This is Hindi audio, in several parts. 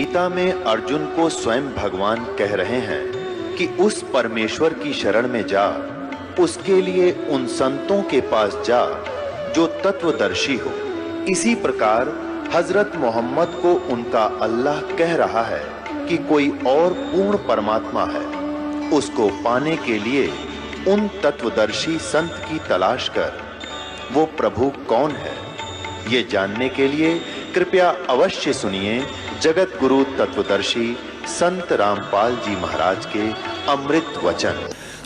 गीता में अर्जुन को स्वयं भगवान कह रहे हैं कि उस परमेश्वर की शरण में जा, उसके लिए उन संतों के पास जा जो तत्वदर्शी हो। इसी प्रकार हजरत मोहम्मद को उनका अल्लाह कह रहा है कि कोई और पूर्ण परमात्मा है, उसको पाने के लिए उन तत्वदर्शी संत की तलाश कर। वो प्रभु कौन है, ये जानने के लिए कृपया अवश्य सुनिए जगत गुरु तत्वदर्शी संत रामपाल जी महाराज के अमृत वचन।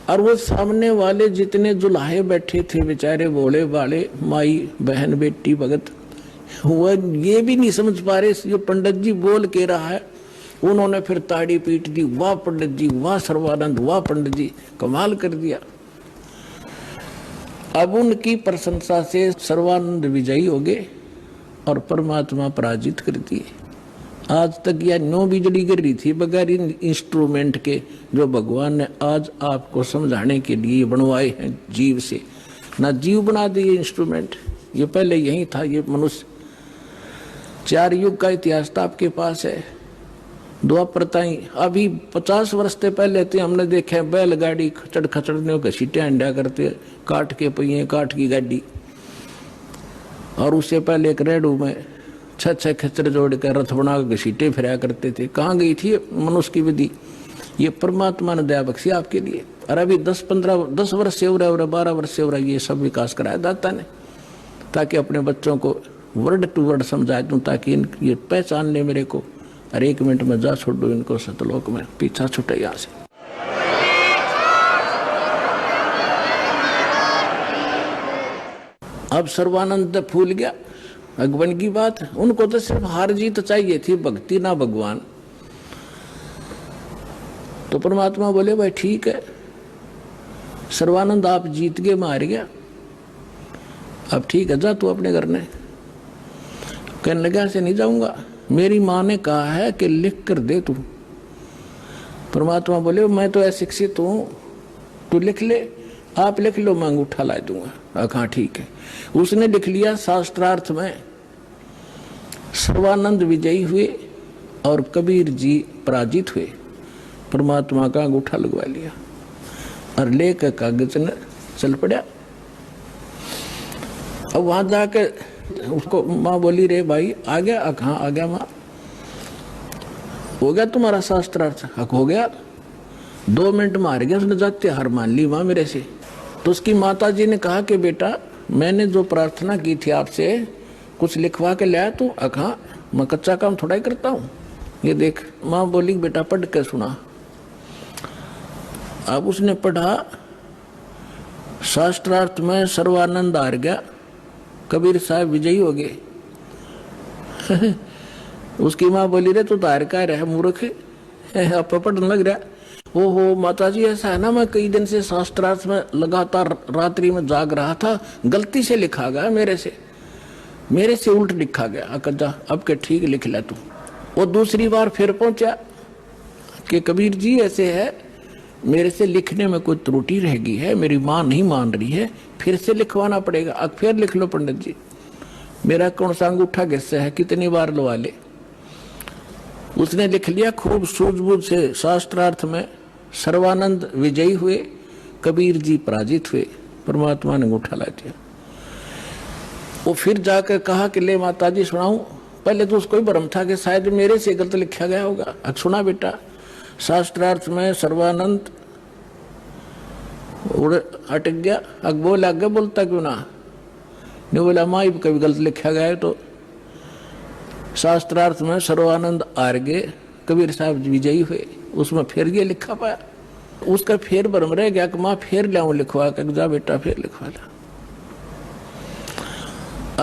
और वो सामने वाले जितने जुलाहे बैठे थे बेचारे भोले वाले माई बहन बेटी भगत, वह ये भी नहीं समझ पा रहे जो पंडित जी बोल के रहा है। उन्होंने फिर ताड़ी पीट दी, वाह पंडित जी, वाह सर्वानंद, वाह पंडित जी, कमाल कर दिया। अब उनकी प्रशंसा से सर्वानंद विजयी हो गए और परमात्मा पराजित कर दिए। आज तक यह नो बिजली गिर रही थी बगैर इन इंस्ट्रूमेंट के, जो भगवान ने आज आपको समझाने के लिए बनवाए हैं जीव से। ना जीव बना दिए इंस्ट्रूमेंट, ये पहले यही था। ये मनुष्य 4 युग का इतिहास तो आपके पास है। द्वापर ताई अभी 50 वर्ष से पहले थे हमने देखे बैलगाड़ी खचड़ खचड़ने के सीटें अंडा करते, काट के पहिए, काट की गाड़ी। और उससे पहले एक रेडू में 6 खच्चर जोड़ कर रथ बना के घसीटे फिरा करते थे। कहाँ गई थी मनुष्य की विधि? ये परमात्मा ने दया बख्शी आपके लिए। और अभी 10 वर्ष से हो रहा है, 12 वर्ष से हो रहा है, ये सब विकास कराया दाता ने, ताकि अपने बच्चों को वर्ड टू वर्ड समझा दूं, ताकि ये पहचान ले मेरे को। और 1 मिनट में जा छोड़ दो इनको सतलोक में, पीछा छुटे यहाँ से। अब सर्वानंद फूल गया, भगवान की बात। उनको तो सिर्फ हार जीत चाहिए थी, भक्ति ना भगवान। तो परमात्मा बोले भाई ठीक है सर्वानंद, आप जीत गए, मार गया, अब ठीक है जा तू अपने घर ने। कहने लगा से नहीं जाऊंगा, मेरी माँ ने कहा है कि लिख कर दे तू। परमात्मा बोले मैं तो अशिक्षित हूं, तू लिख ले। आप लिख लो, मैं अंगूठा ला दूंगा। हाँ ठीक है। उसने लिख लिया। शास्त्रार्थ में सर्वानंद विजयी हुए और कबीर जी पराजित हुए। परमात्मा का अंगूठा लगवा लिया और लेकर कागज ने चल पड़ा। अब वहां जाके उसको माँ बोली रे भाई आ गया? कहाँ आ गया माँ? हो गया तुम्हारा शास्त्रार्थ? हक हो गया। 2 मिनट में हार गया। उसने जाते हार मान ली माँ मेरे से। तो उसकी माता जी ने कहा कि बेटा मैंने जो प्रार्थना की थी आपसे, कुछ लिखवा के लाया तू? कहाँ, मैं कच्चा काम थोड़ा ही करता हूँ, ये देख। माँ बोली बेटा पढ़ के सुना। अब उसने पढ़ा, शास्त्रार्थ में सर्वानंद हार गया, कबीर साहब विजयी हो गए। उसकी माँ बोली रे तू तो हार का रहा मूर्ख, आप पढ़ने लग रहा। ओहो माता जी ऐसा है ना, मैं कई दिन से शास्त्रार्थ में लगातार रात्रि में जाग रहा था, गलती से लिखा गया मेरे से उल्ट लिखा गया। अकजा अब के ठीक लिख ले तू। वो दूसरी बार फिर पहुंचा कि कबीर जी ऐसे है, मेरे से लिखने में कोई त्रुटि रह गई है, मेरी माँ नहीं मान रही है, फिर से लिखवाना पड़ेगा। अब फिर लिख लो पंडित जी, मेरा कौन सा अंगूठा किससे है, कितनी बार लवा ले। उसने लिख लिया खूब सूझबूझ से। शास्त्रार्थ में सर्वानंद विजयी हुए, कबीर जी पराजित हुए। परमात्मा ने अंगूठा ला दिया। वो फिर जाकर कहा कि ले माता जी सुनाऊं। पहले तो उसको ही भ्रम था कि शायद मेरे से गलत लिखा गया होगा। अब सुना बेटा, शास्त्रार्थ में सर्वानंद अटक गया। अब बोल आगे बोलता क्यों ना? नहीं बोला माँ कभी गलत लिखा गया है। तो शास्त्रार्थ में सर्वानंद हार गए, कबीर साहब विजयी हुए। उसमें फिर ये लिखा पाया, उसका फिर भ्रम रह गया कि माँ फिर लाऊं लिखवा कर। जा बेटा फिर लिखवा ला।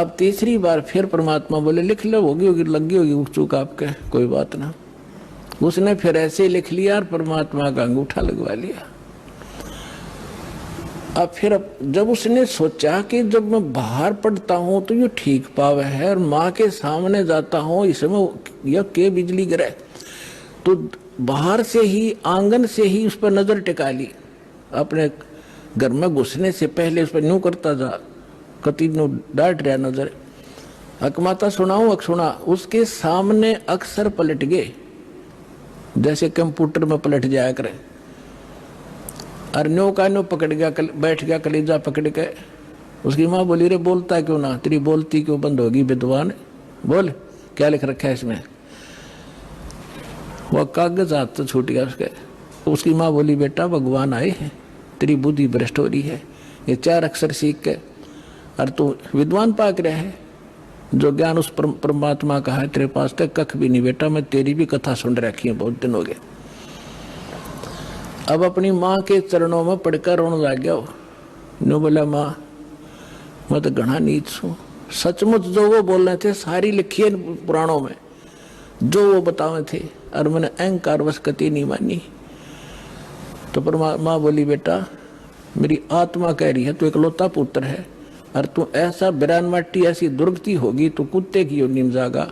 अब तीसरी बार फिर परमात्मा बोले लिख लो, होगी लगी होगी चूक आपके, कोई बात ना। उसने फिर ऐसे ही लिख लिया और परमात्मा का अंगूठा लगवा लिया। अब फिर जब उसने सोचा कि जब मैं बाहर पढ़ता हूं तो ये ठीक पावे है, और माँ के सामने जाता हूं इसमें यह के बिजली गिरे, तो बाहर से ही आंगन से ही उस पर नजर टिका ली। अपने घर में घुसने से पहले उस पर न्यू करता जा, कति नु डांट रहा नजर। अकमाता सुनाऊं? सुना। उसके सामने अक्सर पलट गए जैसे कंप्यूटर में पलट जाया करे। और न्यो का न्यो पकड़ गया, बैठ गया कलेजा पकड़ के। उसकी माँ बोली, रे बोलता क्यों ना, तेरी बोलती क्यों बंद होगी विद्वान, बोल क्या लिख रखा है इसमें। वह कागज हाथ तो छूट गया उसके। उसकी माँ बोली, बेटा भगवान आए हैं, तेरी बुद्धि भ्रष्ट हो रही है, ये 4 अक्षर सीख के और तू विद्वान पाक रहा है। जो ज्ञान उस परमात्मा का है तेरे पास तक कख भी नहीं बेटा, मैं तेरी भी कथा सुन रखी है, बहुत दिन हो गए। अब अपनी माँ के चरणों में पड़कर रोने लग गया। नो बोला, माँ मैं तो घना नीच हूँ। सचमुच जो वो बोल रहे थे सारी लिखी है पुराणों में, जो वो बतावे थे, और मैंने अहंकार वश कति नहीं मानी। तो माँ बोली, बेटा मेरी आत्मा कह रही है तू इकलौता पुत्र है, और तू ऐसा बिरान माटी ऐसी दुर्गति होगी तो कुत्ते की योनि में जागा।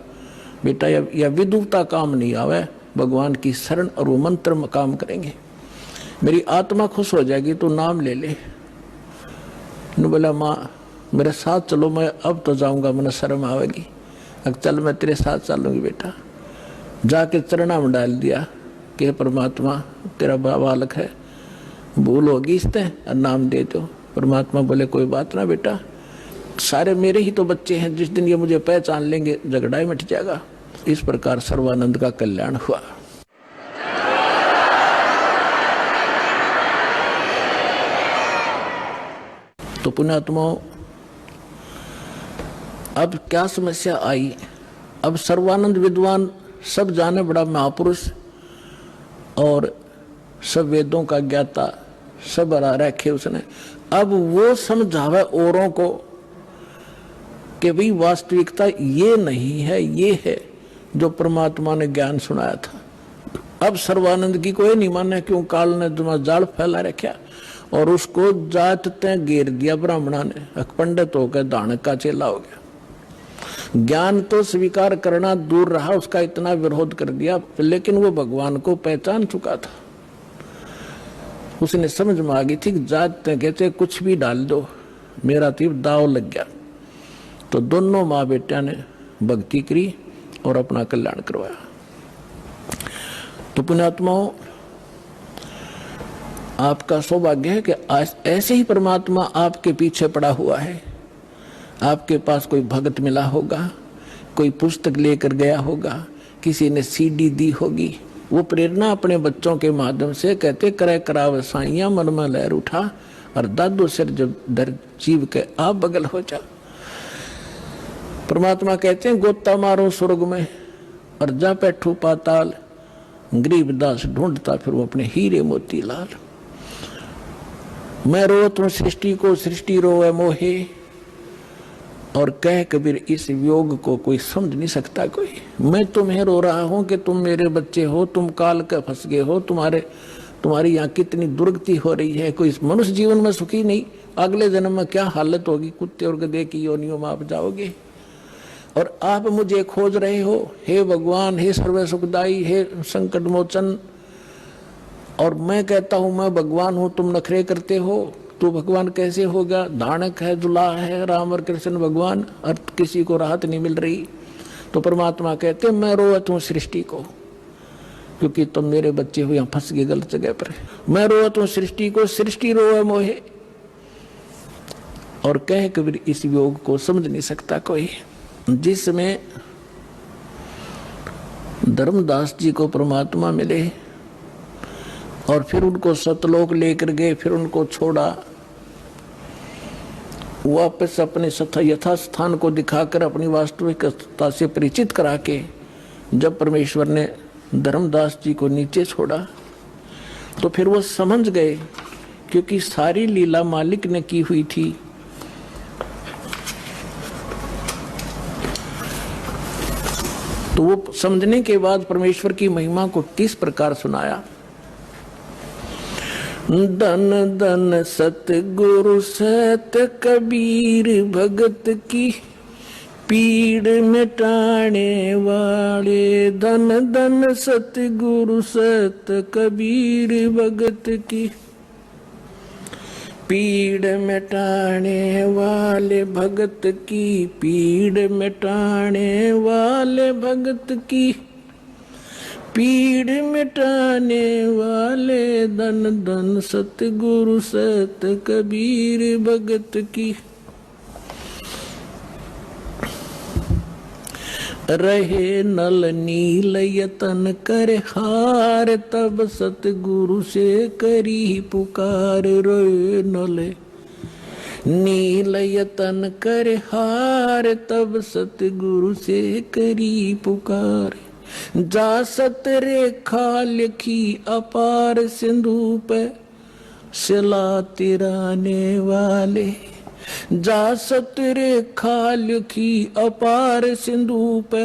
बेटा या विदुता काम नहीं आवे, भगवान की शरण और वो मंत्र में काम करेंगे, मेरी आत्मा खुश हो जाएगी, तू नाम ले ले। ने बोला, माँ मेरे साथ चलो, मैं अब तो जाऊंगा, मैंने शर्म आवेगी। अब चल मैं तेरे साथ चलूंगी बेटा। जाके चरणा में डाल दिया कि परमात्मा तेरा बालक है, भूल होगी इससे और नाम दे दो। परमात्मा बोले, कोई बात ना बेटा, सारे मेरे ही तो बच्चे हैं, जिस दिन ये मुझे पहचान लेंगे झगड़ा ही मिट जाएगा। इस प्रकार सर्वानंद का कल्याण हुआ। तो पुण्यात्माओं, अब क्या समस्या आई। अब सर्वानंद विद्वान सब जाने बड़ा महापुरुष और सब वेदों का ज्ञाता, सब हरा रखे उसने। अब वो समझावे औरों को कि भाई वास्तविकता ये नहीं है, ये है जो परमात्मा ने ज्ञान सुनाया था। अब सर्वानंद की कोई नहीं माने, क्यों काल ने तुम्हारा जाल फैला रखा और उसको जात तय घेर दिया ब्राह्मणा ने। पंडित होकर दानक का चेला हो गया। ज्ञान तो स्वीकार करना दूर रहा, उसका इतना विरोध कर दिया, लेकिन वो भगवान को पहचान चुका था। उसने समझ में आ गई थी कि जात तय कहते कुछ भी डाल दो, मेरा तीर दाव लग गया। तो दोनों माँ बेटा ने भक्ति करी और अपना कल्याण करवाया। तो पुण्यात्माओं, आपका सौभाग्य है कि ऐसे ही परमात्मा आपके पीछे पड़ा हुआ है। आपके पास कोई भगत मिला होगा, कोई पुस्तक लेकर गया होगा, किसी ने सीडी दी होगी। वो प्रेरणा अपने बच्चों के माध्यम से कहते, करे कराव साइया मन में लहर उठा और दादो सिर जब दर जीव के आप बगल हो जा। परमात्मा कहते हैं, गोता मारो स्वर्ग में और जा बैठू पाताल, गरीबदास ढूंढता फिर वो अपने हीरे मोती लाल। मैं रो तुम सृष्टि को, सृष्टि रोए मोहे, और कह कबीर इस वियोग को कोई समझ नहीं सकता कोई। मैं तुम्हें रो रहा हूं कि तुम मेरे बच्चे हो, तुम काल के फंस गए हो, तुम्हारी यहाँ कितनी दुर्गति हो रही है, कोई मनुष्य जीवन में सुखी नहीं, अगले जन्म में क्या हालत होगी, कुत्ते और गधे की योनियों में आप जाओगे। और आप मुझे खोज रहे हो, हे भगवान, हे सर्व सुखदाई, हे संकट मोचन। और मैं कहता हूं मैं भगवान हूं, तुम नखरे करते हो, तो भगवान कैसे होगा। धानक है, दुल्हा है, राम और कृष्ण भगवान, और किसी को राहत नहीं मिल रही। तो परमात्मा कहते, मैं रोवत हूं सृष्टि को, क्योंकि तुम मेरे बच्चे हो, यहाँ फंस गए गलत जगह पर। मैं रोवत हूं सृष्टि को, सृष्टि रोए मोहे, और कह कबीर इस योग को समझ नहीं सकता कोई। जिसमें धर्मदास जी को परमात्मा मिले और फिर उनको सतलोक लेकर गए, फिर उनको छोड़ा, वापस अपने यथास्थान को दिखाकर अपनी वास्तविकता से परिचित करा के जब परमेश्वर ने धर्मदास जी को नीचे छोड़ा तो फिर वो समझ गए, क्योंकि सारी लीला मालिक ने की हुई थी। तो वो समझने के बाद परमेश्वर की महिमा को किस प्रकार सुनाया। धन धन सतगुरु सत कबीर भगत की पीड़ मिटाने वाले। धन धन सतगुरु सत कबीर भगत की पीड़ मिटाने वाले भगत की, पीड़ मिटाने वाले भगत की पीड़ मिटाने वाले धन धन सतगुरु सत कबीर भगत की। रहे नल नील यतन कर हार तब सतगुरु से करी पुकार। रोए नल नील यतन कर हार तब सतगुरु से करी पुकार। जा सत रेखा लिखी अपार सिंधु पे सिला तिराने वाले। जा सत रेखा लिखी अपार सिंधु पे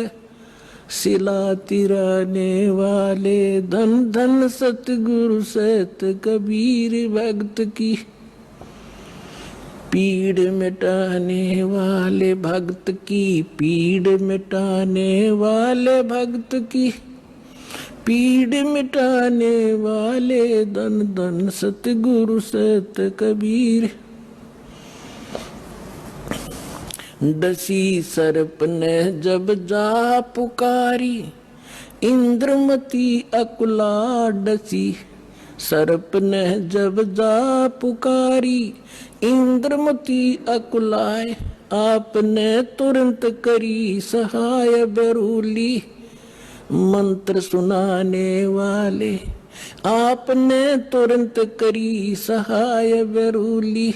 सिला तिराने वाले। धन धन सतगुरु सत कबीर भक्त की। पीड़ मिटाने वाले भक्त की, पीड़ मिटाने वाले भक्त की। पीड़ मिटाने वाले धन धन सतगुरु सत कबीर। डसी सर्प ने जब जा पुकारी इंद्रमती अकुला। डसी सर्प ने जब जा पुकारी इंद्रमती अकुलाए। आपने तुरंत करी सहाय बरूली मंत्र सुनाने वाले। आपने तुरंत करी सहाय बरूली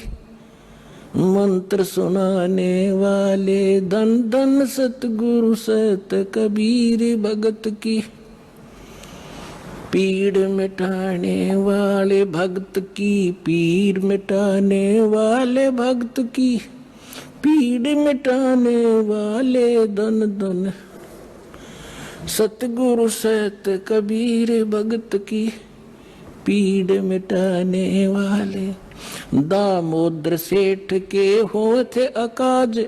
मंत्र सुनाने वाले। धन धन सतगुरु सत कबीर भगत की। पीड़ मिटाने वाले भक्त की, पीड़ मिटाने वाले भक्त की। पीड़ मिटाने वाले धन धन सतगुरु सत कबीर भगत की। पीड़ मिटाने वाले दामोदर सेठ के होते अकाज।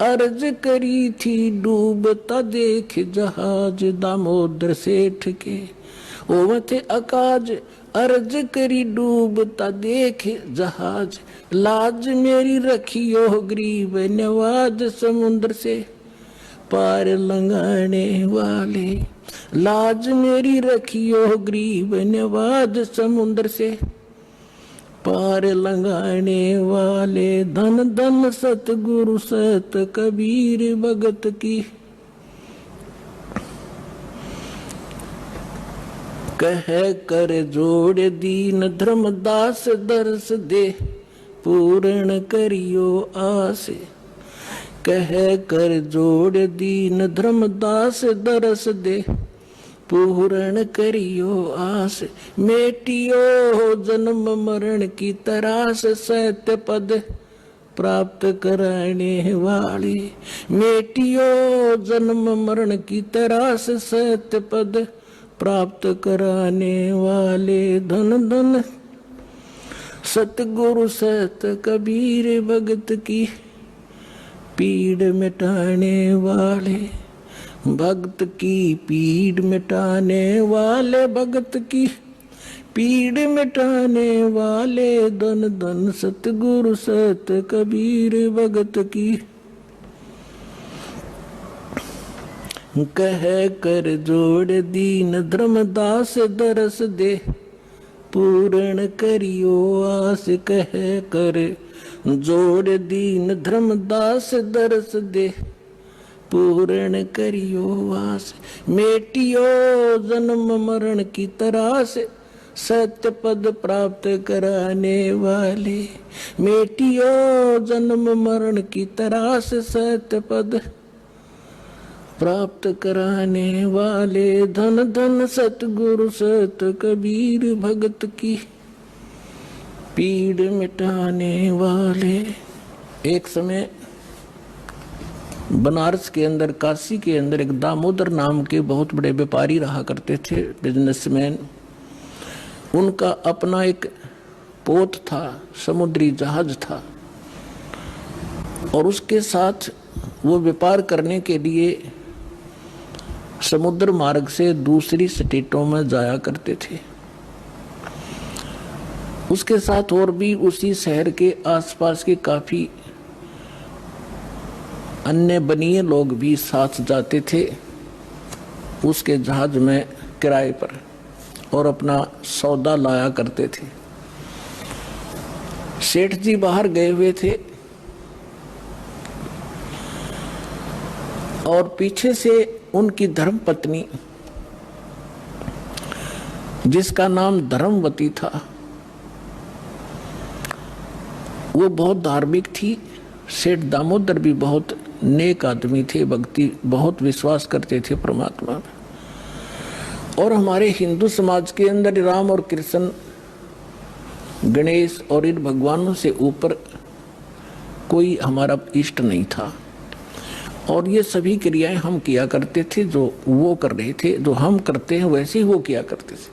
अर्ज करी थी डूबता देख जहाज। दामोदर सेठ के होते अकाज। अर्ज करी डूबता देख जहाज। लाज मेरी रखियो गरीब नवाज समुद्र से पार लंघाने वाले। लाज मेरी रखियो गरीब नवाज समुद्र से पार लंघाने वाले। धन धन सतगुरु सत कबीर भगत की। कह कर जोड़ दीन धर्मदास दर्श दे पूर्ण करियो आस। कह कर जोड़ दीन धर्मदास दर्श दे पूर्ण करियो आस। मेटियो जन्म मरण की तरास सत्य पद प्राप्त कराने वाले। मेटियो जन्म मरण की तरास सत्य पद प्राप्त कराने वाले। धन धन सतगुरु सत कबीर भगत की। पीड़ मिटाने वाले भक्त की, पीड़ मिटाने वाले भक्त की। पीड़ मिटाने वाले धन धन सतगुरु सत कबीर भगत की। कह कर जोड़ दीन धर्मदास दरस दे पूर्ण करियो आस। कह कर जोड़ दीन धर्मदास दरस दे पूर्ण करियो आस। मेटियो जन्म मरण की तरास सत्य पद प्राप्त कराने वाले। मेटियो जन्म मरण की तरास सत्य पद प्राप्त कराने वाले। धन धन सतगुरु सत कबीर भगत की। पीड़ मिटाने वाले। एक समय बनारस के अंदर, काशी के अंदर एक दामोदर नाम के बहुत बड़े व्यापारी रहा करते थे, बिजनेसमैन। उनका अपना एक पोत था, समुद्री जहाज था, और उसके साथ वो व्यापार करने के लिए समुद्र मार्ग से दूसरी स्टेटों में जाया करते थे। उसके साथ और भी उसी शहर के आसपास के काफी अन्य बनिए लोग भी साथ जाते थे। उसके जहाज में किराए पर और अपना सौदा लाया करते थे। सेठ जी बाहर गए हुए थे और पीछे से उनकी धर्मपत्नी, जिसका नाम धर्मवती था, वो बहुत धार्मिक थी। सेठ दामोदर भी बहुत नेक आदमी थे, भक्ति बहुत विश्वास करते थे परमात्मा में। और हमारे हिंदू समाज के अंदर राम और कृष्ण, गणेश और इन भगवानों से ऊपर कोई हमारा इष्ट नहीं था। और ये सभी क्रियाएं हम किया करते थे, जो वो कर रहे थे, जो हम करते हैं वैसे ही वो किया करते थे।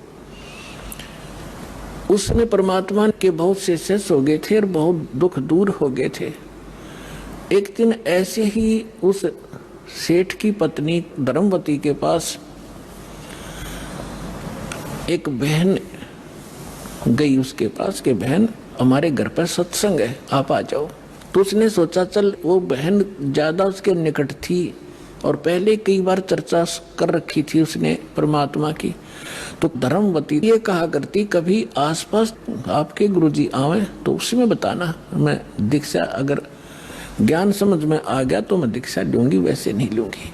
उसमें परमात्मा के बहुत से शिष्य हो गए थे और बहुत दुख दूर हो गए थे। एक दिन ऐसे ही उस सेठ की पत्नी धर्मवती के पास एक बहन गई उसके पास कि बहन, हमारे घर पर सत्संग है, आप आ जाओ। तो उसने सोचा चल, वो बहन ज्यादा उसके निकट थी और पहले कई बार चर्चा कर रखी थी उसने परमात्मा की। तो धर्मवती ये कहा करती, कभी आसपास आपके गुरुजी आवे तो उसमें बताना, मैं दीक्षा अगर ज्ञान समझ में आ गया तो मैं दीक्षा लूंगी, वैसे नहीं लूंगी।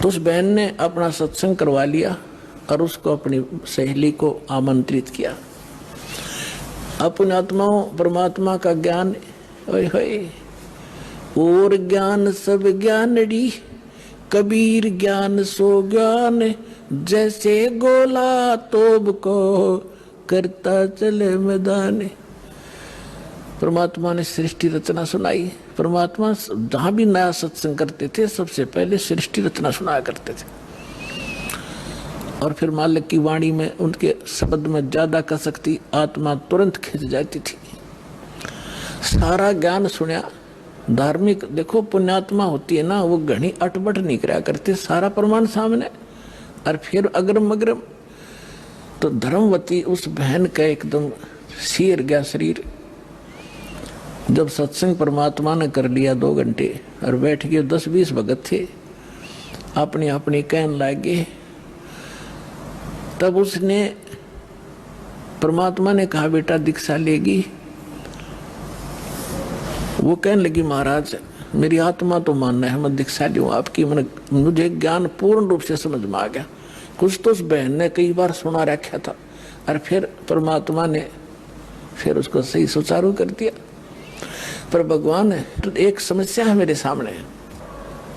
तो उस बहन ने अपना सत्संग करवा लिया और उसको अपनी सहेली को आमंत्रित किया। अपने आत्माओं परमात्मा का ज्ञान, ओए होए, और ज्ञान सब ज्ञानड़ी, कबीर ज्ञान सो ज्ञान, जैसे गोला तोब को करता चले मैदान। परमात्मा ने सृष्टि रचना सुनाई। परमात्मा जहां भी नया सत्संग करते थे सबसे पहले सृष्टि रचना सुनाया करते थे। और फिर मालिक की वाणी में, उनके शब्द में ज्यादा कसक थी, आत्मा तुरंत खिंच जाती थी। सारा ज्ञान सुना। धार्मिक देखो, पुण्यात्मा होती है ना, वो घनी अटबट नहीं करा करते, सारा प्रमाण सामने। और फिर अग्रम अग्रम तो धर्मवती उस बहन का एकदम सिर गया शरीर। जब सत्संग परमात्मा ने कर लिया 2 घंटे और बैठ गए, 10-20 भगत थे, अपनी अपनी कहन लागे। तब उसने, परमात्मा ने कहा बेटा दीक्षा लेगी। वो कहने लगी महाराज मेरी आत्मा तो मानना है मैं दीक्षा लूं आपकी, मुझे ज्ञान पूर्ण रूप से समझ में आ गया। कुछ तो उस बहन ने कई बार सुना रखा था और फिर परमात्मा ने फिर उसको सही सुचारू कर दिया। पर भगवान है तो एक समस्या है मेरे सामने।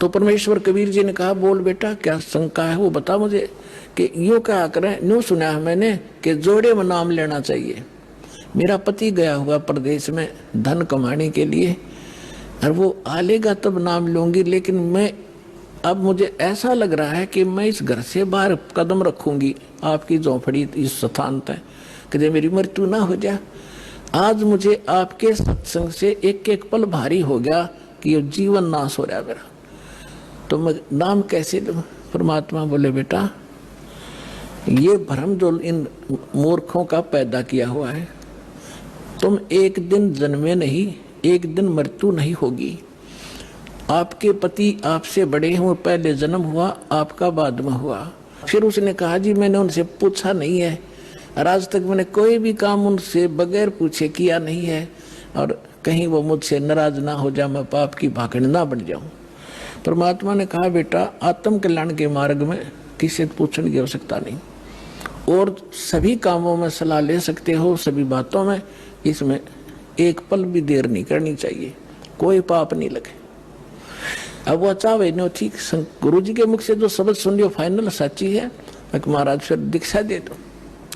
तो परमेश्वर कबीर जी ने कहा बोल बेटा क्या शंका है वो बता मुझे। कि यूं क्या करें, यूं सुना है मैंने कि जोड़े में नाम लेना चाहिए। मेरा पति गया हुआ प्रदेश में धन कमाने के लिए और वो आ लेगा तब नाम लूंगी, लेकिन मैं अब मुझे ऐसा लग रहा है कि मैं इस घर से बाहर कदम रखूंगी आपकी झोंपड़ी इस स्थान तक कि मेरी मृत्यु ना हो जाए। आज मुझे आपके सत्संग से एक एक पल भारी हो गया कि ये जीवन नाश हो रहा है मेरा, तो मैं नाम कैसे लूं। परमात्मा बोले बेटा ये भ्रम जो इन मूर्खों का पैदा किया हुआ है, तुम एक दिन जन्मे नहीं, एक दिन मृत्यु नहीं होगी। आपके पति आपसे बड़े हुए, पहले जन्म हुआ आपका बाद में हुआ। फिर उसने कहा जी मैंने उनसे पूछा नहीं है और आज तक मैंने कोई भी काम उनसे बगैर पूछे किया नहीं है, और कहीं वो मुझसे नाराज ना हो जाए, मैं पाप की भागड़ ना बन जाऊं। परमात्मा ने कहा बेटा आत्म कल्याण के मार्ग में किसी से पूछने की आवश्यकता नहीं, और सभी कामों में सलाह ले सकते हो, सभी बातों में, इसमें एक पल भी देर नहीं करनी चाहिए, कोई पाप नहीं लगे। अब वो चाहे नो ठीक, गुरु जी के मुख से जो शब्द सुन लियो फाइनल सच्ची है, महाराज फिर दीक्षा दे दो।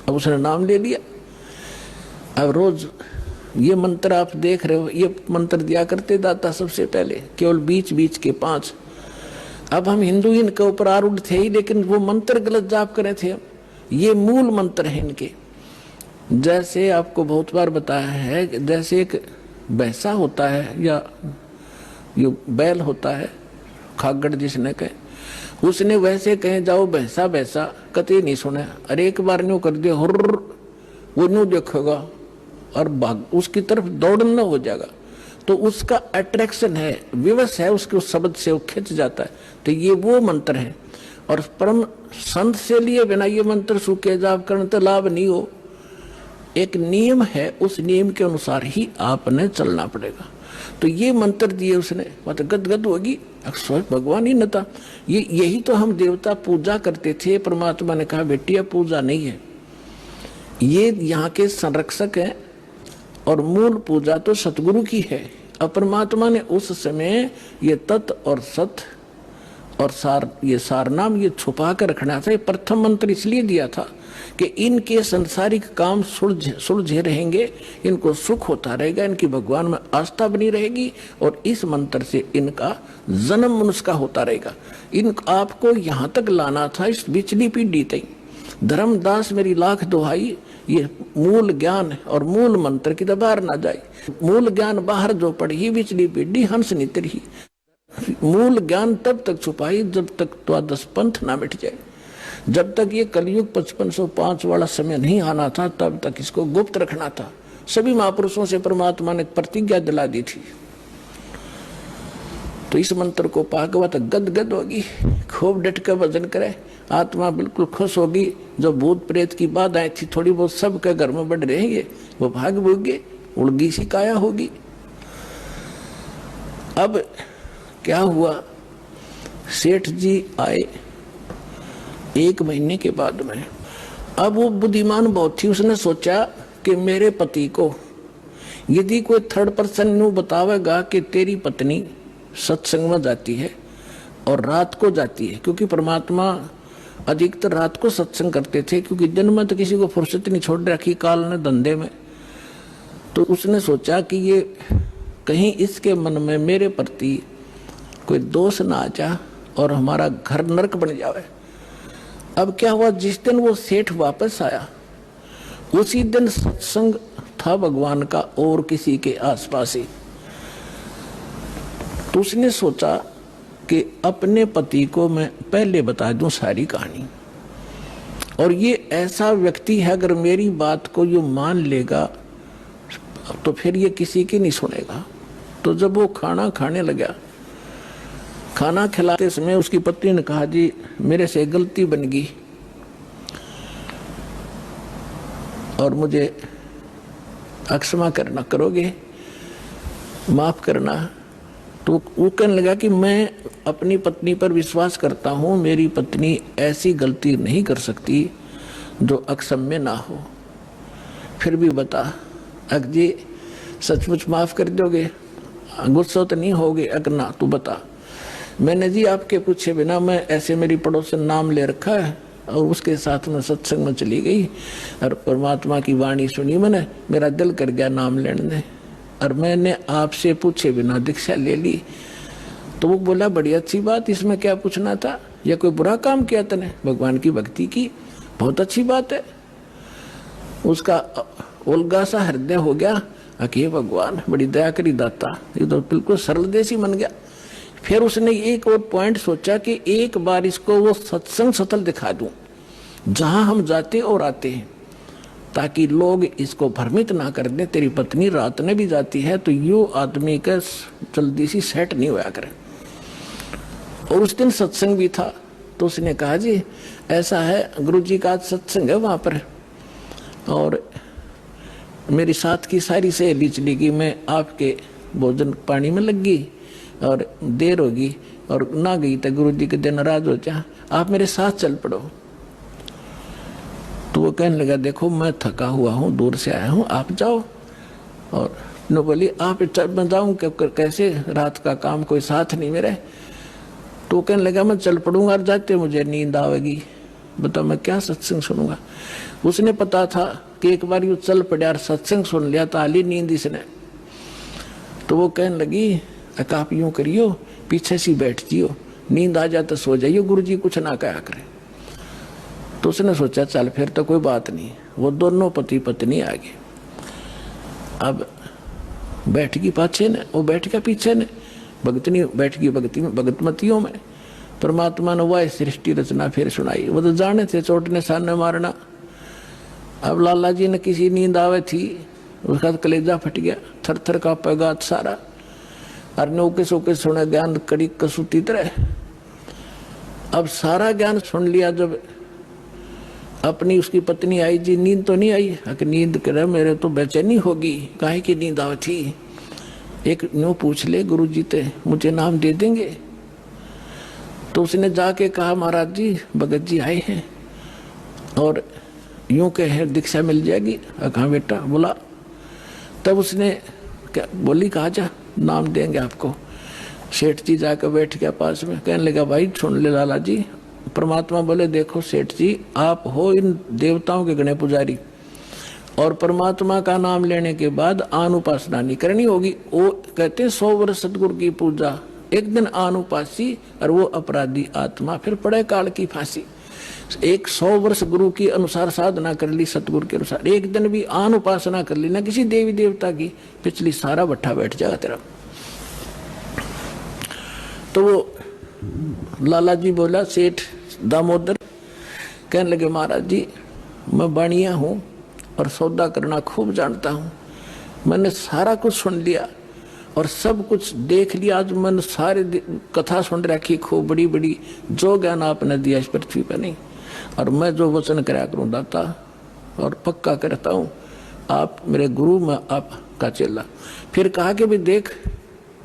अब उसने नाम ले लिया। अब रोज ये मंत्र आप देख रहे हो, ये मंत्र दिया करते दाता सबसे पहले, केवल बीच बीच के 5। अब हम हिंदू इनके ऊपर आरूढ़ थे ही, लेकिन वो मंत्र गलत जाप करे थे। ये मूल मंत्र है इनके। जैसे आपको बहुत बार बताया है, जैसे एक भैंसा होता है या ये बैल होता है, खागड़ जिसने कहे, उसने वैसे कहे जाओ भैंसा भैंसा, कतई नहीं सुने। अरे एक बार न्यू कर दिया हुर्र, वो न्यू देखेगा और भाग उसकी तरफ दौड़ना हो जाएगा। तो उसका अट्रैक्शन है, विवश है उसके उस शब्द से, वो खिंच जाता है। तो ये वो मंत्र है। और परम संत से लिए बिना ये मंत्र सूखे जाप करने तो लाभ नहीं हो। एक नियम है, उस नियम के अनुसार ही आपने चलना पड़ेगा। तो ये मंत्र दिए उसने, मतलब गदगद होगी, स्वयं भगवान ही न था। यही तो हम देवता पूजा करते थे। परमात्मा ने कहा बेटी यह पूजा नहीं है, ये यहाँ के संरक्षक हैं और मूल पूजा तो सतगुरु की है। अब परमात्मा ने उस समय ये तत् और सत और सार, ये सार नाम ये छुपा कर रखना था। ये प्रथम मंत्र इसलिए दिया था कि इनके संसारिक काम सुलझे रहेंगे, इनको सुख होता रहेगा, इनकी भगवान में आस्था बनी रहेगी और इस मंत्र से इनका जन्म मनुष्य का होता रहेगा। इन आपको यहाँ तक लाना था, इस बिचली पीढ़ी तक। धर्मदास मेरी लाख दुहाई, ये मूल ज्ञान और मूल मंत्र की तो बाहर ना जाए। मूल ज्ञान बाहर जो पढ़ी, बिचली पीढ़ी हंस नितर ही। मूल ज्ञान तब तक छुपाई जब तक द्वादश पंथ ना मिट जाए। जब तक ये कलयुग 5505 वाला समय नहीं आना था, तब तक इसको गुप्त रखना था। सभी महापुरुषों से परमात्मा ने प्रतिज्ञा दिला दी थी। तो इस मंत्र को पाकवत गदगद होगी, खूब डट कर भजन करे, आत्मा बिल्कुल खुश होगी। जो भूत प्रेत की बाधाएं थी थोड़ी बहुत सबके घर में बढ़ रहेंगे, वो भाग भोगे, उड़गी सी काया होगी। अब क्या हुआ, सेठ जी आए 1 महीने के बाद में। अब वो बुद्धिमान बहुत थी, उसने सोचा कि मेरे पति को यदि कोई थर्ड पर्सन नु बतावेगा कि तेरी पत्नी सत्संग में जाती है और रात को जाती है, क्योंकि परमात्मा अधिकतर रात को सत्संग करते थे, क्योंकि दिन में तो किसी को फुर्सत नहीं छोड़ रखी काल ने धंधे में। तो उसने सोचा कि ये कहीं इसके मन में मेरे प्रति कोई दोष ना आ जा और हमारा घर नरक बन जावे। अब क्या हुआ, जिस दिन वो सेठ वापस आया उसी दिन सत्संग था भगवान का और किसी के आसपास ही। तो उसने सोचा कि अपने पति को मैं पहले बता दूं सारी कहानी, और ये ऐसा व्यक्ति है अगर मेरी बात को ये मान लेगा तो फिर ये किसी की नहीं सुनेगा। तो जब वो खाना खाने लगा, खाना खिलाते समय उसकी पत्नी ने कहा जी मेरे से गलती बन गई और मुझे क्षमा करना, करोगे, माफ करना। तो वो कहने लगा कि मैं अपनी पत्नी पर विश्वास करता हूँ, मेरी पत्नी ऐसी गलती नहीं कर सकती जो अक्षम्य ना हो। फिर भी बता अग जी सचमुच माफ कर दोगे, गुस्सा तो नहीं होगे? अगर ना तो बता। मैंने जी आपके पूछे बिना मैं ऐसे मेरी पड़ोसन नाम ले रखा है और उसके साथ में सत्संग में चली गई और परमात्मा की वाणी सुनी मैंने, मेरा दिल कर गया नाम लेने, और मैंने आपसे पूछे बिना दीक्षा ले ली। तो वो बोला बड़ी अच्छी बात, इसमें क्या पूछना था, या कोई बुरा काम किया तने? भगवान की भक्ति की, बहुत अच्छी बात है। उसका उल्गा सा हृदय हो गया कि भगवान बड़ी दया करी दाता, ये तो बिल्कुल सरल देसी बन गया। फिर उसने एक और पॉइंट सोचा कि एक बार इसको वो सत्संग स्थल दिखा दूं जहां हम जाते और आते हैं, ताकि लोग इसको भ्रमित ना कर दें तेरी पत्नी रात में भी जाती है, तो यो आदमी का जल्दी सी सेट नहीं होया करे। और उस दिन सत्संग भी था। तो उसने कहा जी ऐसा है, गुरु जी का आज सत्संग है वहां पर, और मेरी साथ की सारी सहेली चली गई, मैं आपके भोजन पानी में लग गई और देर होगी और ना गई तो गुरु जी के दिन नाराज हो जा, आप मेरे साथ चल पड़ो। तो वो कहने लगा देखो मैं थका हुआ हूँ, दूर से आया हूँ, आप जाओ। और नो बोली आप मैं जाऊँ कैसे, रात का काम, कोई साथ नहीं मेरे। तो कहने लगा मैं चल पड़ूंगा और जाते मुझे नींद आवेगी, बता मैं क्या सत्संग सुनूंगा। उसने पता था कि एक बार यू चल पड़ा और सत्संग सुन लिया तो आली नींद इसने। तो वो कहने लगी आप यूं करियो, पीछे सी बैठ जियो, नींद आ जाए तो सो जाइयो, गुरु जी कुछ ना कहा करे। तो उसने सोचा चल फिर तो कोई बात नहीं। वो दोनों पति पत्नी आ गए। अब बैठ गई पाछे ने, वो बैठ गया पीछे ने, भगतनी बैठ गई भगतमतियों में। परमात्मा ने वह सृष्टि रचना फिर सुनाई। वो तो जाने थे चोट ने सामने मारना। अब लाला जी ने किसी नींद आवे थी, उसका कलेजा फट गया, थर थर का पैगात सारा, और नौके सोके सुने ज्ञान कड़ी कसूती तरह। अब सारा ज्ञान सुन लिया। जब अपनी उसकी पत्नी आई, जी नींद तो नहीं आई? कि नींद करे मेरे तो बेचैनी होगी। काहे की नींद आई थी? एक न्यू पूछ ले गुरु जी ते, मुझे नाम दे देंगे? तो उसने जाके कहा महाराज जी भगत जी आए हैं और यूं कहे दीक्षा मिल जाएगी। कहा बेटा बोला। तब उसने क्या बोली, कहा जा नाम देंगे आपको। सेठ जी जाकर बैठ गया पास में, कहने लगा भाई सुन ले लाला जी। परमात्मा बोले देखो सेठ जी, आप हो इन देवताओं के गणे पुजारी और परमात्मा का नाम लेने के बाद अनुपासना नहीं करनी होगी। वो कहते 100 वर्ष सतगुरु की पूजा, एक दिन अनुपासी और वो अपराधी आत्मा फिर पड़े काल की फांसी। 100 वर्ष गुरु की अनुसार साधना कर ली, सतगुरु के अनुसार, एक दिन भी अनुपासना कर ली ना किसी देवी देवता की, पिछली सारा भट्ठा बैठ जाएगा तेरा। तो वो लाला जी बोला, सेठ दामोदर कहने लगे महाराज जी मैं बाणिया हूँ और सौदा करना खूब जानता हूँ। मैंने सारा कुछ सुन लिया और सब कुछ देख लिया। आज मैंने सारे कथा सुन रखी खूब बड़ी बड़ी, जो ज्ञान आपने दिया इस पृथ्वी पर नहीं। और मैं जो वचन कराया करूँ दाता और पक्का करता हूँ, आप मेरे गुरु, मैं आपका चेला। फिर कहा कि भी देख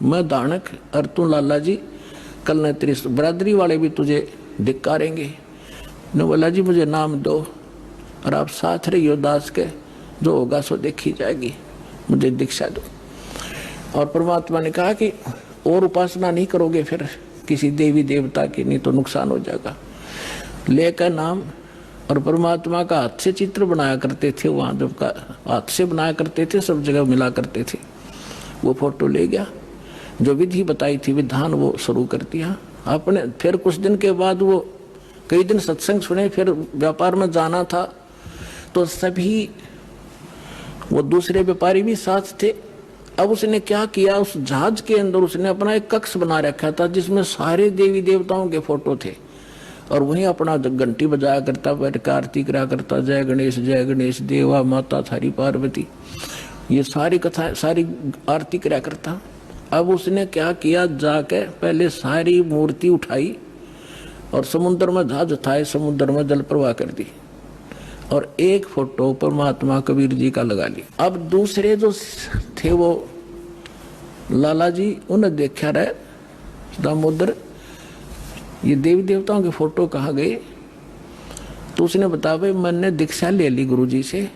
मैं दानक और तू लाला जी, कल न तेरी बरादरी वाले भी तुझे धिक्कारेंगे। ने बोला जी मुझे नाम दो और आप साथ रहियो दास के, जो होगा सो देखी जाएगी, मुझे दीक्षा दो। और परमात्मा ने कहा कि और उपासना नहीं करोगे फिर किसी देवी देवता की, नहीं तो नुकसान हो जाएगा। लेकर नाम और परमात्मा का हाथ से चित्र बनाया करते थे, वहाँ जब का हाथ से बनाया करते थे, सब जगह मिला करते थे। वो फोटो ले गया, जो विधि बताई थी विधान वो शुरू कर दिया आपने। फिर कुछ दिन के बाद वो कई दिन सत्संग सुने, फिर व्यापार में जाना था तो सभी वो दूसरे व्यापारी भी साथ थे। अब उसने क्या किया, उस जहाज के अंदर उसने अपना एक कक्ष बना रखा था जिसमें सारे देवी देवताओं के फोटो थे और वहीं अपना घंटी बजाया करता, बैठ कर आरती करा करता, जय गणेश देवा माता थारी पार्वती, ये सारी कथा सारी आरती करा करता। अब उसने क्या किया, जाके पहले सारी मूर्ति उठाई और समुद्र में जहाज उठाए, समुद्र में जल प्रवाह कर दी और एक फोटो परमात्मा कबीर जी का लगा ली। अब दूसरे जो थे वो लाला जी, उन्हें देखा रहे दामोदर ये देवी देवताओं के फोटो कहाँ गए? तो उसने बताया भाई मैंने दीक्षा ले ली गुरु जी से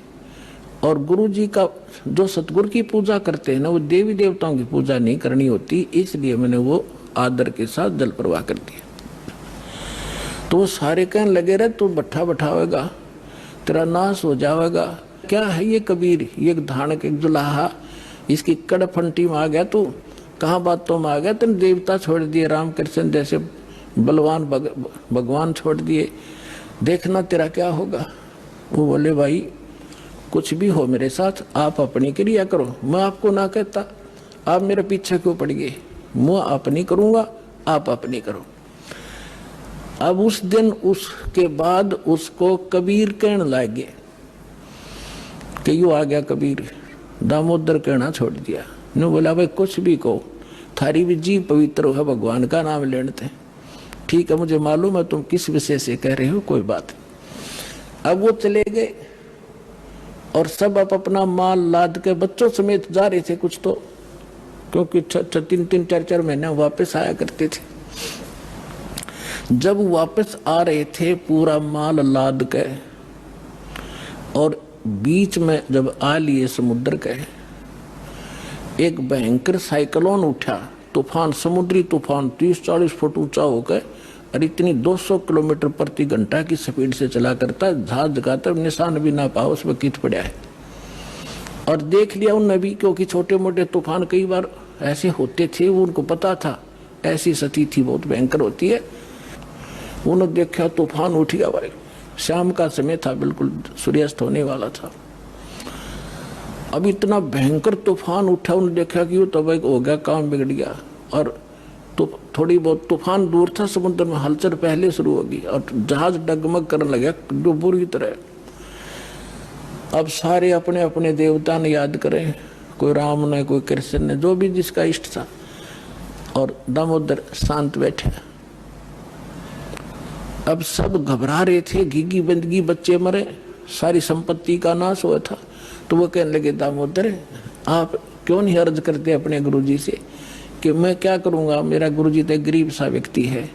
और गुरु जी का जो सतगुरु की पूजा करते हैं ना, वो देवी देवताओं की पूजा नहीं करनी होती, इसलिए मैंने वो आदर के साथ जल प्रवाह कर दिया। तो वो सारे कहने लगे रहे तू बट्ठा बैठावेगा, तेरा नाश हो जाएगा। क्या है ये कबीर, ये धानक एक जुलाहा, इसकी कड़फंटी में आ गया तू, कहाँ बातों में आ गया, तेने देवता छोड़ दिए, रामकृष्ण जैसे बलवान भगवान छोड़ दिए, देखना तेरा क्या होगा। वो बोले भाई कुछ भी हो मेरे साथ, आप अपनी क्रिया करो, मैं आपको ना कहता, आप मेरे पीछे क्यों पड़ गए, मैं अपनी करूंगा, आप अपनी करो। अब उस दिन उसके बाद उसको कबीर कहने लगे कि यू आ गया कबीर, दामोदर कहना छोड़ दिया। ने बोला भाई कुछ भी कहो, थारी भी जी पवित्र है, भगवान का नाम लेते। ठीक है मुझे मालूम है तुम किस विषय से कह रहे हो, कोई बात। अब वो चले गए और सब अपना माल लाद के बच्चों समेत जा रहे थे कुछ तो, क्योंकि 3-4 महीने वापस आया करते थे। जब वापस आ रहे थे पूरा माल लाद के और बीच में जब आ लिए समुद्र के, एक भयंकर साइक्लोन उठा, तूफान, समुद्री तूफान 30-40 फुट ऊंचा होकर और इतनी 200 किलोमीटर प्रति घंटा की स्पीड से चला करता, जहाज का तब निशान भी ना पाओ उसमें कित पड़ा है। और देख लिया उनने भी, क्योंकि छोटे मोटे तूफान कई बार ऐसे होते थे, वो उनको पता था ऐसी स्थिति थी बहुत भयंकर होती है। उन्होंने देखा तूफान उठ गया भाई, शाम का समय था, बिल्कुल सूर्यास्त होने वाला था। अब इतना भयंकर तूफान उठा, उन्होंने देखा कि वो तो भाई हो गया, काम बिगड़ गया। और तो थोड़ी बहुत तूफान दूर था, समुद्र में हलचल पहले शुरू होगी और जहाज डगमग करने लगा बुरी तरह। अब सारे अपने अपने देवता ने याद करें, कोई राम ने, कोई कृष्ण ने, जो भी जिसका इष्ट था। और दामोदर शांत बैठे। अब सब घबरा रहे थे, घिगी बंदगी, बच्चे मरे, सारी संपत्ति का नाश हुआ था। तो वो कहने लगे, दामोदर आप क्यों नहीं अर्ज करते अपने गुरुजी से कि मैं क्या करूंगा, मेरा गुरुजी तो गरीब सा व्यक्ति है,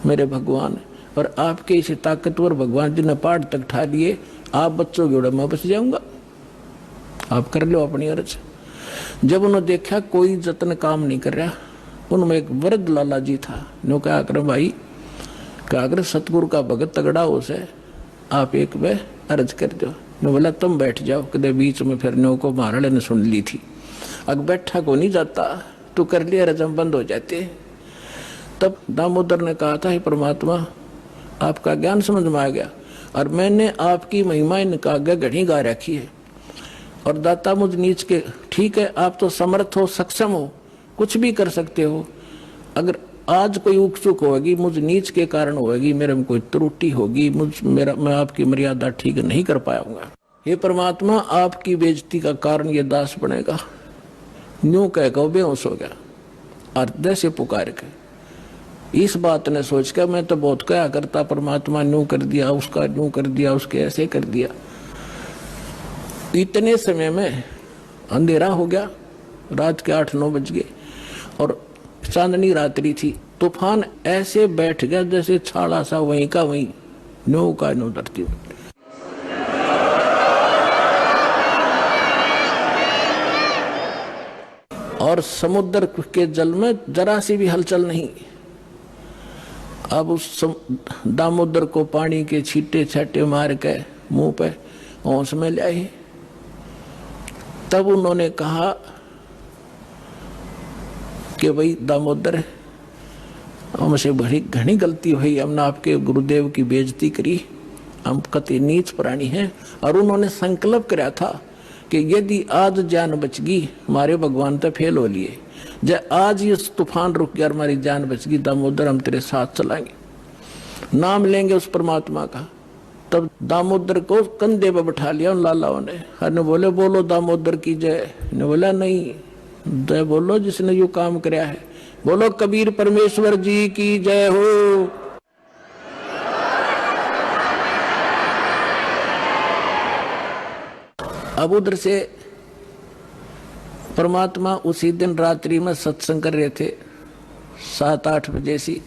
मेरे भगवान, और आपके इसे ताकतवर भगवान जी ने पहाड़ तक ठा लिए, आप बच्चों की मैं बच जाऊंगा, आप कर लो अपनी अर्ज। जब उन्होंने देखा कोई जतन काम नहीं कर रहा, उनमें एक वृद्ध लाला जी था, नो क्या कर भाई, क्या अगर सतगुरु का भगत तगड़ा हो से आप एक वे अर्ज कर दो। ने बोला तुम बैठ जाओ, कदे बीच में फिर नो को महाराज ने सुन ली थी, अग बैठा को नहीं जाता, तू कर लिया रजम बंद हो जाते। तब दामोदर ने कहा था, हे परमात्मा आपका ज्ञान समझ में आ गया, और मैंने आपकी महिमा इनका आगे घड़ी गा रखी है, और दाता मुझ नीच के, ठीक है आप तो समर्थ हो, सक्षम हो, कुछ भी कर सकते हो, अगर आज कोई उक चुक होगी मुझ नीच के कारण होगी, मेरे में कोई त्रुटि होगी, मैं आपकी मर्यादा ठीक नहीं कर पाऊंगा, हे परमात्मा आपकी बेइज्जती का कारण ये दास बनेगा। न्यू कह के बेहोश हो गया, अर्ध से पुकार के इस बात ने सोच कर मैं तो बहुत क्या करता, परमात्मा न्यू कर दिया, उसका न्यू कर दिया, उसके ऐसे कर दिया। इतने समय में अंधेरा हो गया, रात के 8-9 बज गए, और चांदनी रात्रि थी। तूफान ऐसे बैठ गया जैसे छाड़ा सा वहीं का वहीं, न्यू का न्यू धरती। और समुद्र के जल में जरा सी भी हलचल नहीं। अब उस दामोदर को पानी के छींटे छाटे मार के मुंह पे होश में ले आए। तब उन्होंने कहा कि भाई दामोदर हमसे बड़ी घनी गलती हुई, हमने आपके गुरुदेव की बेइज्जती करी, हम कति नीच प्राणी हैं। और उन्होंने संकल्प कराया था कि यदि आज जान बच गई, हमारे भगवान तो फेल हो लिए, जब आज ये तूफान रुक गया, हमारी जान बच गई, दामोदर हम तेरे साथ चलाएंगे, नाम लेंगे उस परमात्मा का। तब दामोदर को कंधे पे बैठा लिया उन लालाओं ने, हर बोले बोलो दामोदर की जय, ने बोला नहीं, जय बोलो जिसने यो काम कराया है, बोलो कबीर परमेश्वर जी की जय हो। अब उधर से परमात्मा उसी दिन रात्रि में सत्संग कर रहे थे 7-8 बजे सी,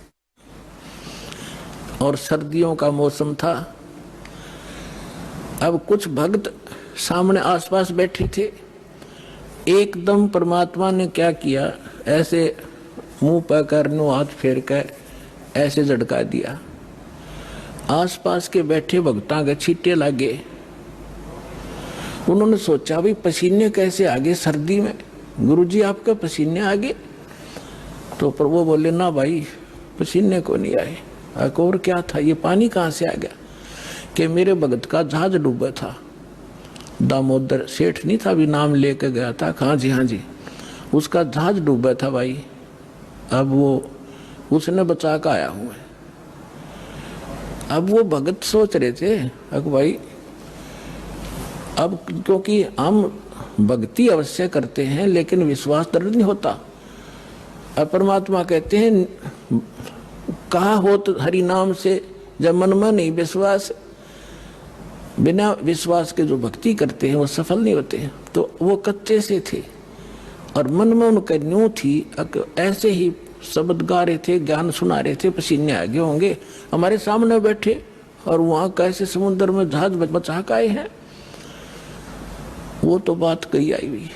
और सर्दियों का मौसम था। अब कुछ भक्त सामने आसपास बैठे थे, एकदम परमात्मा ने क्या किया, ऐसे मुंह पर करनो हाथ फेर कर ऐसे झटका दिया, आसपास के बैठे भक्तां के छींटे लगे। उन्होंने सोचा भाई पसीने कैसे आगे सर्दी में, गुरुजी आपके पसीने आगे? तो पर वो बोले ना भाई पसीने को नहीं आए। और क्या था, ये पानी कहाँ से आ गया? कि मेरे भगत का जहाज डूबा था, दामोदर सेठ नहीं था, भी नाम लेके गया था, हाँ जी, उसका जहाज डूबा था भाई, अब वो उसने बचा कर आया हूँ। अब वो भगत सोच रहे थे अब भाई, अब क्योंकि हम भक्ति अवश्य करते हैं लेकिन विश्वास दृढ़ नहीं होता। अब परमात्मा कहते हैं कहा हो तो हरि नाम से, जब मन में नहीं विश्वास, बिना विश्वास के जो भक्ति करते हैं वो सफल नहीं होते हैं। तो वो कच्चे से थे और मन में उनका न्यू थी, ऐसे ही शब्द गा रहे थे, ज्ञान सुना रहे थे, पसीने आगे होंगे, हमारे सामने बैठे और वहां कैसे समुद्र में जहाज बचा के आए हैं। वो तो बात कही आई हुई।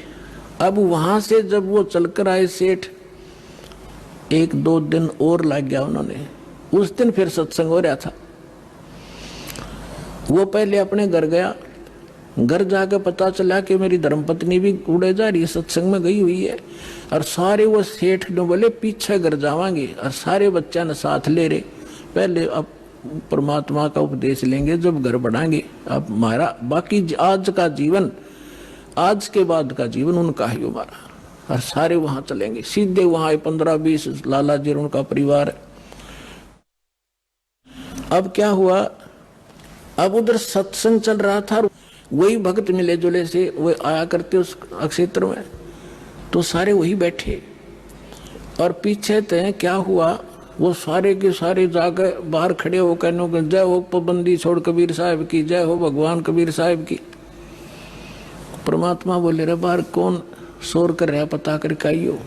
अब वहां से जब वो चलकर आए सेठ, 1-2 दिन और लग गया उन्होंने। उस दिन फिर सत्संग हो रहा था। वो पहले अपने घर गया, घर जाकर पता चला कि मेरी धर्मपत्नी भी उड़े जा रही है, सत्संग में गई हुई है। और सारे वो सेठ ने बोले पीछे घर जावांगे, और सारे बच्चा ने साथ ले रहे, पहले अब परमात्मा का उपदेश लेंगे जब घर बढ़ाएंगे। अब हमारा बाकी आज का जीवन, आज के बाद का जीवन उनका ही हमारा, और सारे वहां चलेंगे। सीधे वहां 15-20 लाला जी उनका परिवार। अब क्या हुआ, अब उधर सत्संग चल रहा था, वही भक्त मिले जुले से वो आया करते उस क्षेत्र में, तो सारे वही बैठे। और पीछे तय क्या हुआ वो सारे के सारे जाकर बाहर खड़े हो कहने को जय हो पाबंदी छोड़ कबीर साहब की, जय हो भगवान कबीर साहब की। परमात्मा बोले रे बाहर कौन शोर कर रहा पता करके आइयो।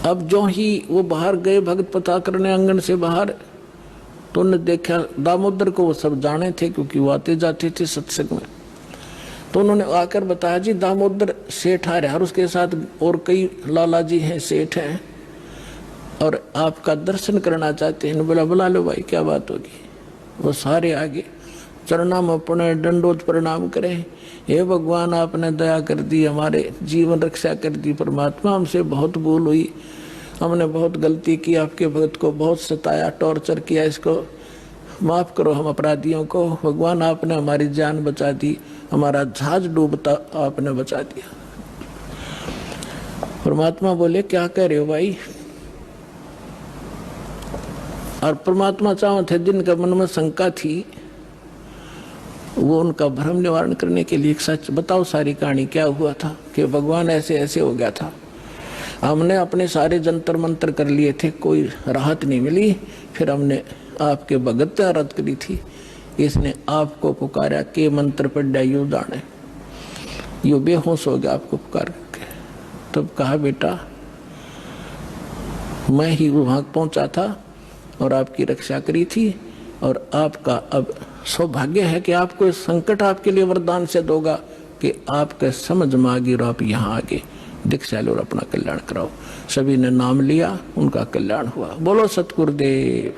अब जो ही वो बाहर गए भगत पता करने आंगन से बाहर, तो उन्होंने देखा दामोदर को, वो सब जाने थे क्योंकि वो आते जाते थे सत्संग में। तो उन्होंने आकर बताया जी दामोदर सेठ आ रहा है और उसके साथ और कई लाला जी हैं, सेठ हैं और आपका दर्शन करना चाहते हैं। बोला बुला लो भाई, क्या बात होगी। वो सारे आगे चरणा में अपने दंडोत प्रणाम करें। हे भगवान आपने दया कर दी, हमारे जीवन रक्षा कर दी। परमात्मा हमसे बहुत भूल हुई, हमने बहुत गलती की, आपके भगत को बहुत सताया, टॉर्चर किया, इसको माफ करो हम अपराधियों को। भगवान आपने हमारी जान बचा दी, हमारा जहाज डूबता आपने बचा दिया। परमात्मा बोले क्या कह रहे हो भाई। और परमात्मा चाहो थे जिनका मन में शंका थी वो उनका भ्रम निवारण करने के लिए सच बताओ सारी कहानी क्या हुआ था कि भगवान ऐसे ऐसे हो गया था। हमने अपने सारे जंतर मंत्र कर लिए थे, कोई राहत नहीं मिली। फिर हमने आपके भगत आराध करी थी, इसने आपको पुकारा के मंत्र पढ़ा यू दाने, यू बेहोश हो गया आपको पुकार के। तब कहा बेटा मैं ही वहां पहुंचा था और आपकी रक्षा करी थी, और आपका अब सौभाग्य है कि आपको इस संकट आपके लिए वरदान से दोगा कि आपके समझ में आ गई और आप यहाँ आगे दीक्षा लो और अपना कल्याण कराओ। सभी ने नाम लिया, उनका कल्याण हुआ। बोलो सतगुरुदेव।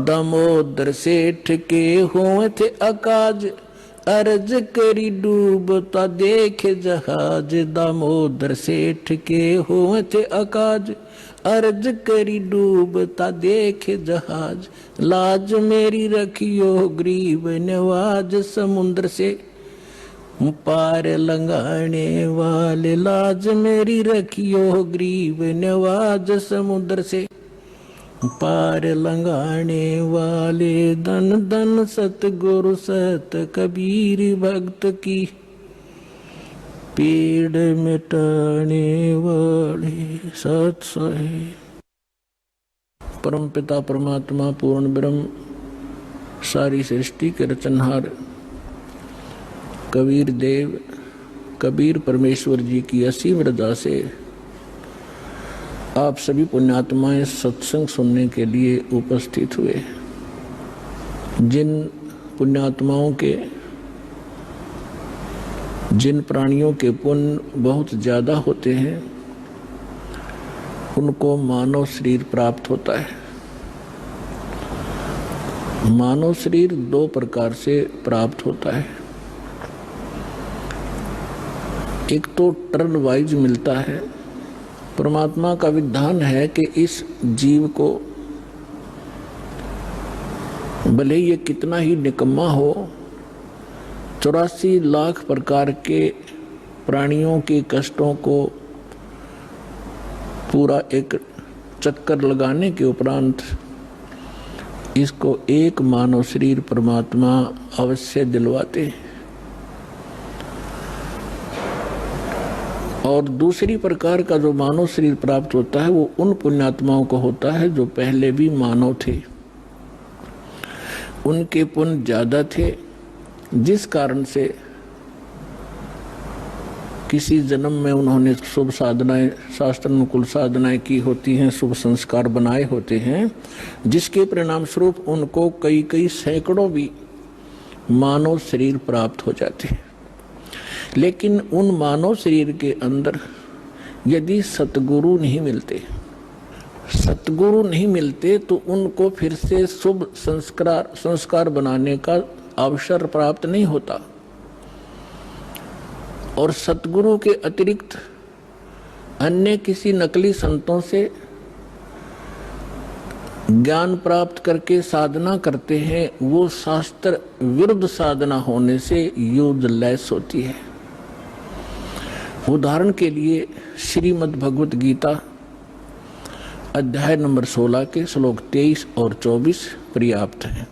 दामोदर सेठ के हुए थे अकाज, अर्ज करी डूबता देखे जहाज। दामोदर सेठ के हुए थे अकाज, अर्ज करी डूबता देखे जहाज। लाज मेरी रखियो गरीब नवाज, समुद्र से पार लंघाने वाले। लाज मेरी रखियो गरीब नवाज, समुद्र से पार लंघाने वाले। धन धन सतगुरु सत कबीर भक्त की, पीड़ मिटाने वाले सत साहिब। परम पिता परमात्मा पूर्ण ब्रह्म सारी सृष्टि के रचनहार कबीर देव कबीर परमेश्वर जी की असीम रजा से आप सभी पुण्यात्माएं सत्संग सुनने के लिए उपस्थित हुए। जिन पुण्यात्माओं के, जिन प्राणियों के पुण्य बहुत ज्यादा होते हैं उनको मानव शरीर प्राप्त होता है। मानव शरीर दो प्रकार से प्राप्त होता है। एक तो टर्न वाइज मिलता है। परमात्मा का विधान है कि इस जीव को भले ये कितना ही निकम्मा हो, 84 लाख प्रकार के प्राणियों के कष्टों को पूरा एक चक्कर लगाने के उपरांत इसको एक मानव शरीर परमात्मा अवश्य दिलवाते हैं। और दूसरी प्रकार का जो मानव शरीर प्राप्त होता है वो उन पुण्यात्माओं को होता है जो पहले भी मानव थे, उनके पुण्य ज्यादा थे, जिस कारण से किसी जन्म में उन्होंने शुभ साधनाएं, शास्त्र अनुकूल साधनाएं की होती हैं, शुभ संस्कार बनाए होते हैं, जिसके परिणाम स्वरूप उनको कई कई सैकड़ों भी मानव शरीर प्राप्त हो जाते हैं। लेकिन उन मानव शरीर के अंदर यदि सतगुरु नहीं मिलते, सतगुरु नहीं मिलते तो उनको फिर से शुभ संस्कार बनाने का अवसर प्राप्त नहीं होता। और सतगुरु के अतिरिक्त अन्य किसी नकली संतों से ज्ञान प्राप्त करके साधना करते हैं, वो शास्त्र विरुद्ध साधना होने से यूजलेस होती है। उदाहरण के लिए श्रीमद् भगवत गीता अध्याय नंबर 16 के श्लोक 23 और 24 पर्याप्त हैं।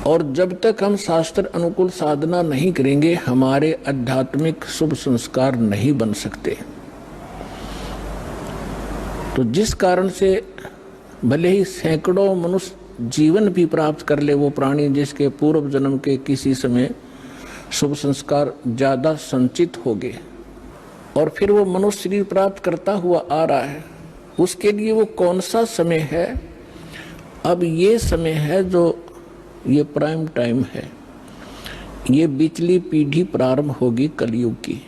और जब तक हम शास्त्र अनुकूल साधना नहीं करेंगे, हमारे आध्यात्मिक शुभ संस्कार नहीं बन सकते। तो जिस कारण से भले ही सैकड़ों मनुष्य जीवन भी प्राप्त कर ले, वो प्राणी जिसके पूर्व जन्म के किसी समय शुभ संस्कार ज्यादा संचित हो गए और फिर वो मनुष्य शरीर प्राप्त करता हुआ आ रहा है, उसके लिए वो कौन सा समय है? अब ये समय है जो ये प्राइम टाइम है, ये बिचली पीढ़ी प्रारंभ होगी कलयुग की।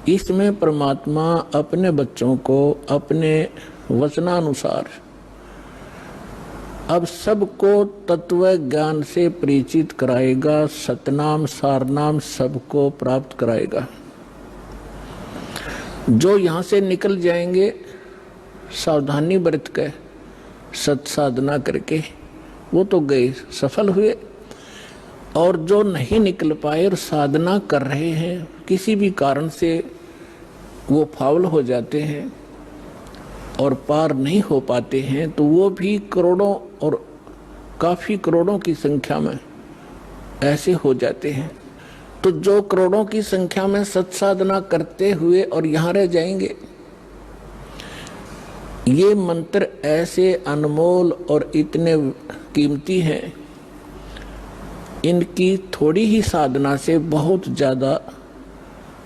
इसमें परमात्मा अपने बच्चों को अपने वचनानुसार अब सबको तत्व ज्ञान से परिचित कराएगा, सतनाम सारनाम सबको प्राप्त कराएगा। जो यहाँ से निकल जाएंगे सावधानी बरत कर सत साधना करके, वो तो गए, सफल हुए। और जो नहीं निकल पाए और साधना कर रहे हैं, किसी भी कारण से वो फाउल हो जाते हैं और पार नहीं हो पाते हैं, तो वो भी करोड़ों और काफी करोड़ों की संख्या में ऐसे हो जाते हैं। तो जो करोड़ों की संख्या में सत्साधना करते हुए और यहाँ रह जाएंगे, ये मंत्र ऐसे अनमोल और इतने कीमती हैं, इनकी थोड़ी ही साधना से बहुत ज्यादा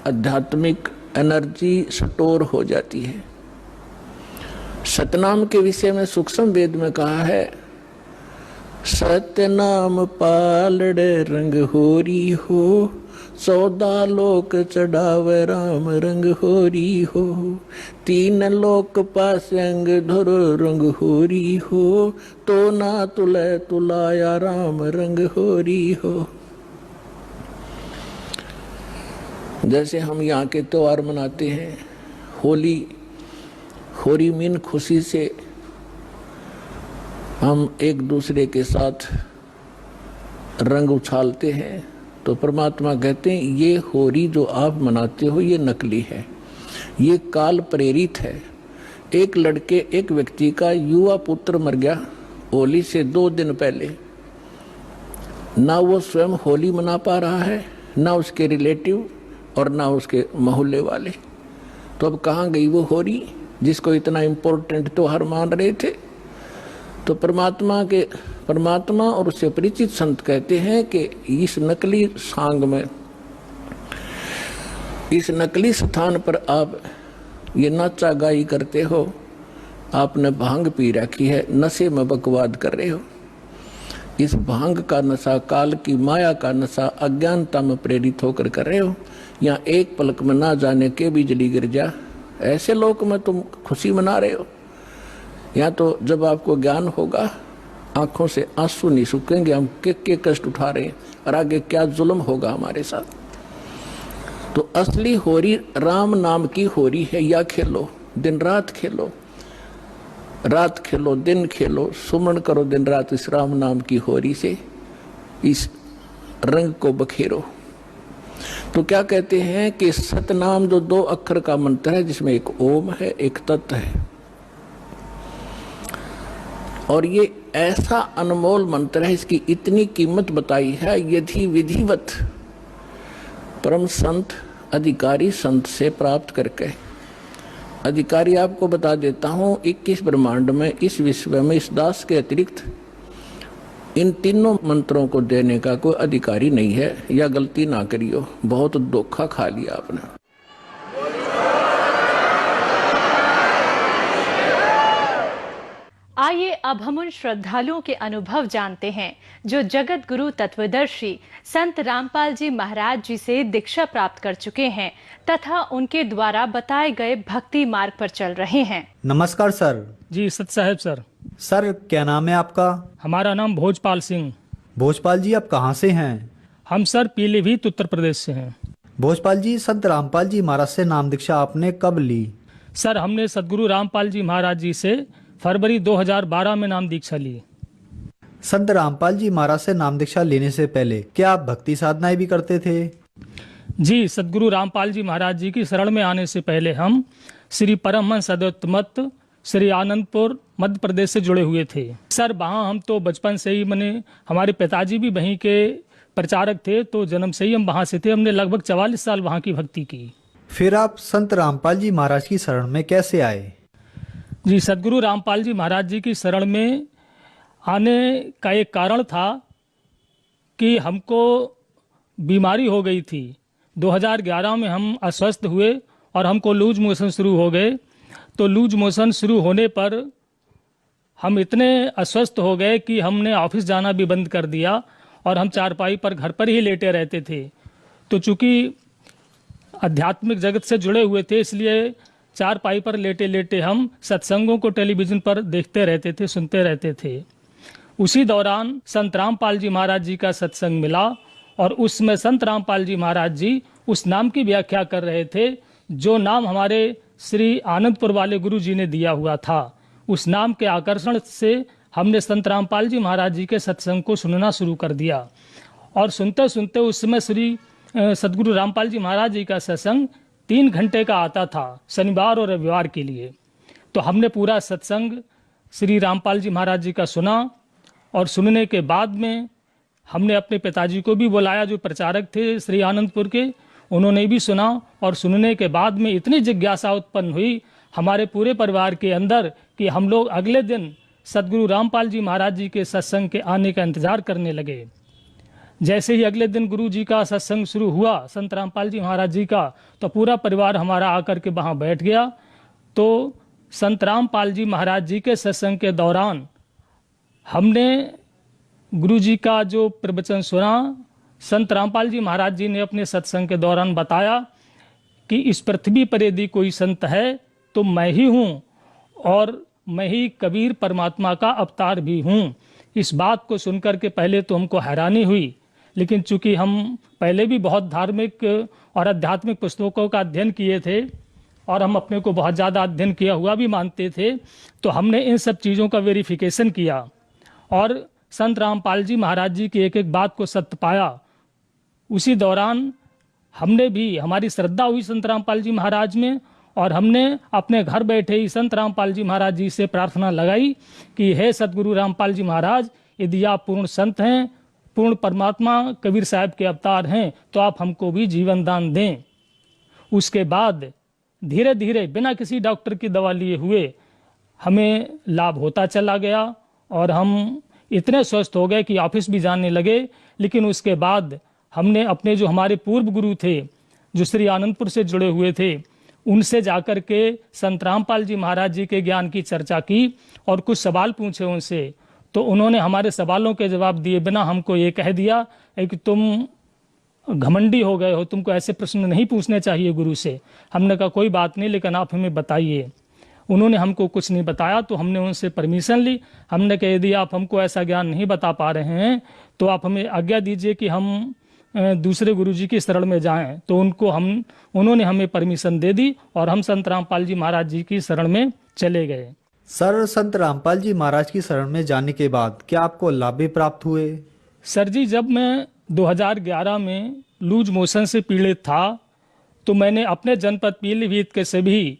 आध्यात्मिक एनर्जी स्टोर हो जाती है। सतनाम के विषय में सूक्ष्म वेद में कहा है, सतनाम पालड़े रंग होरी हो, 14 लोक चढ़ावे राम रंग होरी हो, 3 लोक पास अंग धुर रंग होरी हो, तो ना तुले तुलाया राम रंग होरी हो। जैसे हम यहाँ के त्योहार मनाते हैं, होली, होरी मीन खुशी से हम एक दूसरे के साथ रंग उछालते हैं, तो परमात्मा कहते हैं ये होरी जो आप मनाते हो ये नकली है, ये काल प्रेरित है। एक लड़के, एक व्यक्ति का युवा पुत्र मर गया होली से 2 दिन पहले, ना वो स्वयं होली मना पा रहा है, ना उसके रिलेटिव और ना उसके मोहल्ले वाले। तो अब कहाँ गई वो होरी जिसको इतना इम्पोर्टेंट त्योहार मान रहे थे? तो परमात्मा और उससे परिचित संत कहते हैं कि इस नकली सांग में, इस नकली स्थान पर आप ये नाचा गाई करते हो, आपने भांग पी रखी है, नशे में बकवाद कर रहे हो। इस भांग का नशा, काल की माया का नशा, अज्ञानता में प्रेरित होकर कर रहे हो। यहाँ एक पलक में ना जाने के बिजली गिर जा, ऐसे लोक में तुम खुशी मना रहे हो। या तो जब आपको ज्ञान होगा, आंखों से आंसू नहीं सूखेंगे, हम के कष्ट उठा रहे हैं और आगे क्या जुल्म होगा हमारे साथ। तो असली होरी राम नाम की होरी है। या खेलो, दिन रात खेलो, रात खेलो दिन खेलो, सुमन करो दिन रात इस राम नाम की होरी से, इस रंग को बखेरो। तो क्या कहते हैं कि सतनाम जो 2 अक्षर का मंत्र है, जिसमें एक ओम है, एक तत् है, और ये ऐसा अनमोल मंत्र है, इसकी इतनी कीमत बताई है। यदि विधिवत परम संत अधिकारी संत से प्राप्त करके, अधिकारी आपको बता देता हूं, 21 ब्रह्मांड में, इस विश्व में, इस दास के अतिरिक्त इन तीनों मंत्रों को देने का कोई अधिकारी नहीं है। या गलती ना करियो, बहुत धोखा खा लिया आपने। आइए अब हम उन श्रद्धालुओं के अनुभव जानते हैं जो जगत गुरु तत्वदर्शी संत रामपाल जी महाराज जी से दीक्षा प्राप्त कर चुके हैं तथा उनके द्वारा बताए गए भक्ति मार्ग पर चल रहे हैं। नमस्कार सर। जी सत साहब सर। सर क्या नाम है आपका? हमारा नाम भोजपाल सिंह। भोजपाल जी आप कहाँ से हैं? हम सर पीलीभीत उत्तर प्रदेश से हैं। भोजपाल जी, संत रामपाल जी महाराज से नाम दीक्षा आपने कब ली? सर हमने सदगुरु रामपाल जी महाराज जी से फरवरी 2012 में नाम दीक्षा ली। संत रामपाल जी महाराज से नाम दीक्षा लेने से पहले क्या आप भक्ति साधनाएं भी करते थे? जी, सदगुरु रामपाल जी महाराज जी की शरण में आने से पहले हम श्री परमहंस अद्वैत मत श्री आनंदपुर मध्य प्रदेश से जुड़े हुए थे। सर वहाँ हम तो बचपन से ही हमारे पिताजी भी वहीं के प्रचारक थे, तो जन्म से ही हम वहाँ से थे। हमने लगभग 44 साल वहाँ की भक्ति की। फिर आप संत रामपाल जी महाराज की शरण में कैसे आए? जी, सदगुरु रामपाल जी महाराज जी की शरण में आने का एक कारण था कि हमको बीमारी हो गई थी। 2011 में हम अस्वस्थ हुए और हमको लूज मोशन शुरू हो गए। तो लूज मोशन शुरू होने पर हम इतने अस्वस्थ हो गए कि हमने ऑफिस जाना भी बंद कर दिया और हम चारपाई पर घर पर ही लेटे रहते थे। तो चूंकि आध्यात्मिक जगत से जुड़े हुए थे, इसलिए चारपाई पर लेटे लेटे हम सत्संगों को टेलीविजन पर देखते रहते थे, सुनते रहते थे। उसी दौरान संत रामपाल जी महाराज जी का सत्संग मिला और उसमें संत रामपाल जी महाराज जी उस नाम की व्याख्या कर रहे थे जो नाम हमारे श्री आनंदपुर वाले गुरु जी ने दिया हुआ था। उस नाम के आकर्षण से हमने संत रामपाल जी महाराज जी के सत्संग को सुनना शुरू कर दिया और सुनते सुनते उस समय श्री सदगुरु रामपाल जी महाराज जी का सत्संग 3 घंटे का आता था, शनिवार और रविवार के लिए। तो हमने पूरा सत्संग श्री रामपाल जी महाराज जी का सुना और सुनने के बाद में हमने अपने पिताजी को भी बुलाया जो प्रचारक थे श्री आनंदपुर के। उन्होंने भी सुना और सुनने के बाद में इतनी जिज्ञासा उत्पन्न हुई हमारे पूरे परिवार के अंदर कि हम लोग अगले दिन सदगुरु रामपाल जी महाराज जी के सत्संग के आने का इंतजार करने लगे। जैसे ही अगले दिन गुरु जी का सत्संग शुरू हुआ संत रामपाल जी महाराज जी का, तो पूरा परिवार हमारा आकर के वहाँ बैठ गया। तो संत रामपाल जी महाराज जी के सत्संग के दौरान हमने गुरु जी का जो प्रवचन सुना। संत रामपाल जी महाराज जी ने अपने सत्संग के दौरान बताया कि इस पृथ्वी पर यदि कोई संत है तो मैं ही हूँ और मैं ही कबीर परमात्मा का अवतार भी हूँ। इस बात को सुनकर के पहले तो हमको हैरानी हुई, लेकिन चूंकि हम पहले भी बहुत धार्मिक और आध्यात्मिक पुस्तकों का अध्ययन किए थे और हम अपने को बहुत ज़्यादा अध्ययन किया हुआ भी मानते थे, तो हमने इन सब चीज़ों का वेरिफिकेशन किया और संत रामपाल जी महाराज जी की एक एक बात को सत्य पाया। उसी दौरान हमने भी, हमारी श्रद्धा हुई संत रामपाल जी महाराज में और हमने अपने घर बैठे ही संत रामपाल जी महाराज जी से प्रार्थना लगाई कि हे सदगुरु रामपाल जी महाराज, यदि आप पूर्ण संत हैं, पूर्ण परमात्मा कबीर साहब के अवतार हैं, तो आप हमको भी जीवन दान दें। उसके बाद धीरे धीरे बिना किसी डॉक्टर की दवा लिए हुए हमें लाभ होता चला गया और हम इतने स्वस्थ हो गए कि ऑफिस भी जाने लगे। लेकिन उसके बाद हमने अपने जो हमारे पूर्व गुरु थे जो श्री आनंदपुर से जुड़े हुए थे, उनसे जाकर के संत रामपाल जी महाराज जी के ज्ञान की चर्चा की और कुछ सवाल पूछे उनसे। तो उन्होंने हमारे सवालों के जवाब दिए बिना हमको ये कह दिया कि तुम घमंडी हो गए हो, तुमको ऐसे प्रश्न नहीं पूछने चाहिए गुरु से। हमने कहा कोई बात नहीं, लेकिन आप हमें बताइए। उन्होंने हमको कुछ नहीं बताया तो हमने उनसे परमिशन ली। हमने कह यदि आप हमको ऐसा ज्ञान नहीं बता पा रहे हैं तो आप हमें आज्ञा दीजिए कि हम दूसरे गुरुजी की शरण में जाएं। तो उन्होंने हमें परमिशन दे दी और हम संत रामपाल जी महाराज जी की शरण में चले गए। सर, संत रामपाल जी महाराज की शरण में जाने के बाद क्या आपको लाभ भी प्राप्त हुए? सर जी, जब मैं 2011 में लूज मोशन से पीड़ित था तो मैंने अपने जनपद पीलीभीत के सभी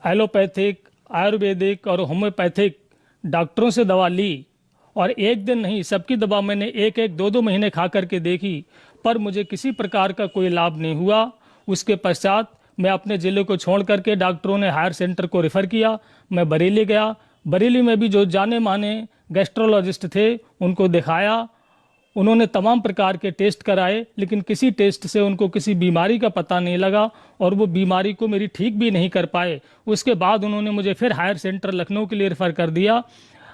एलोपैथिक, आयुर्वेदिक और होम्योपैथिक डॉक्टरों से दवा ली और एक दिन नहीं, सबकी दवा मैंने 1-2 महीने खा करके देखी, पर मुझे किसी प्रकार का कोई लाभ नहीं हुआ। उसके पश्चात मैं अपने ज़िले को छोड़ करके डॉक्टरों ने हायर सेंटर को रेफ़र किया। मैं बरेली गया। बरेली में भी जो जाने माने गैस्ट्रोलॉजिस्ट थे उनको दिखाया। उन्होंने तमाम प्रकार के टेस्ट कराए, लेकिन किसी टेस्ट से उनको किसी बीमारी का पता नहीं लगा और वो बीमारी को मेरी ठीक भी नहीं कर पाए। उसके बाद उन्होंने मुझे फिर हायर सेंटर लखनऊ के लिए रेफ़र कर दिया।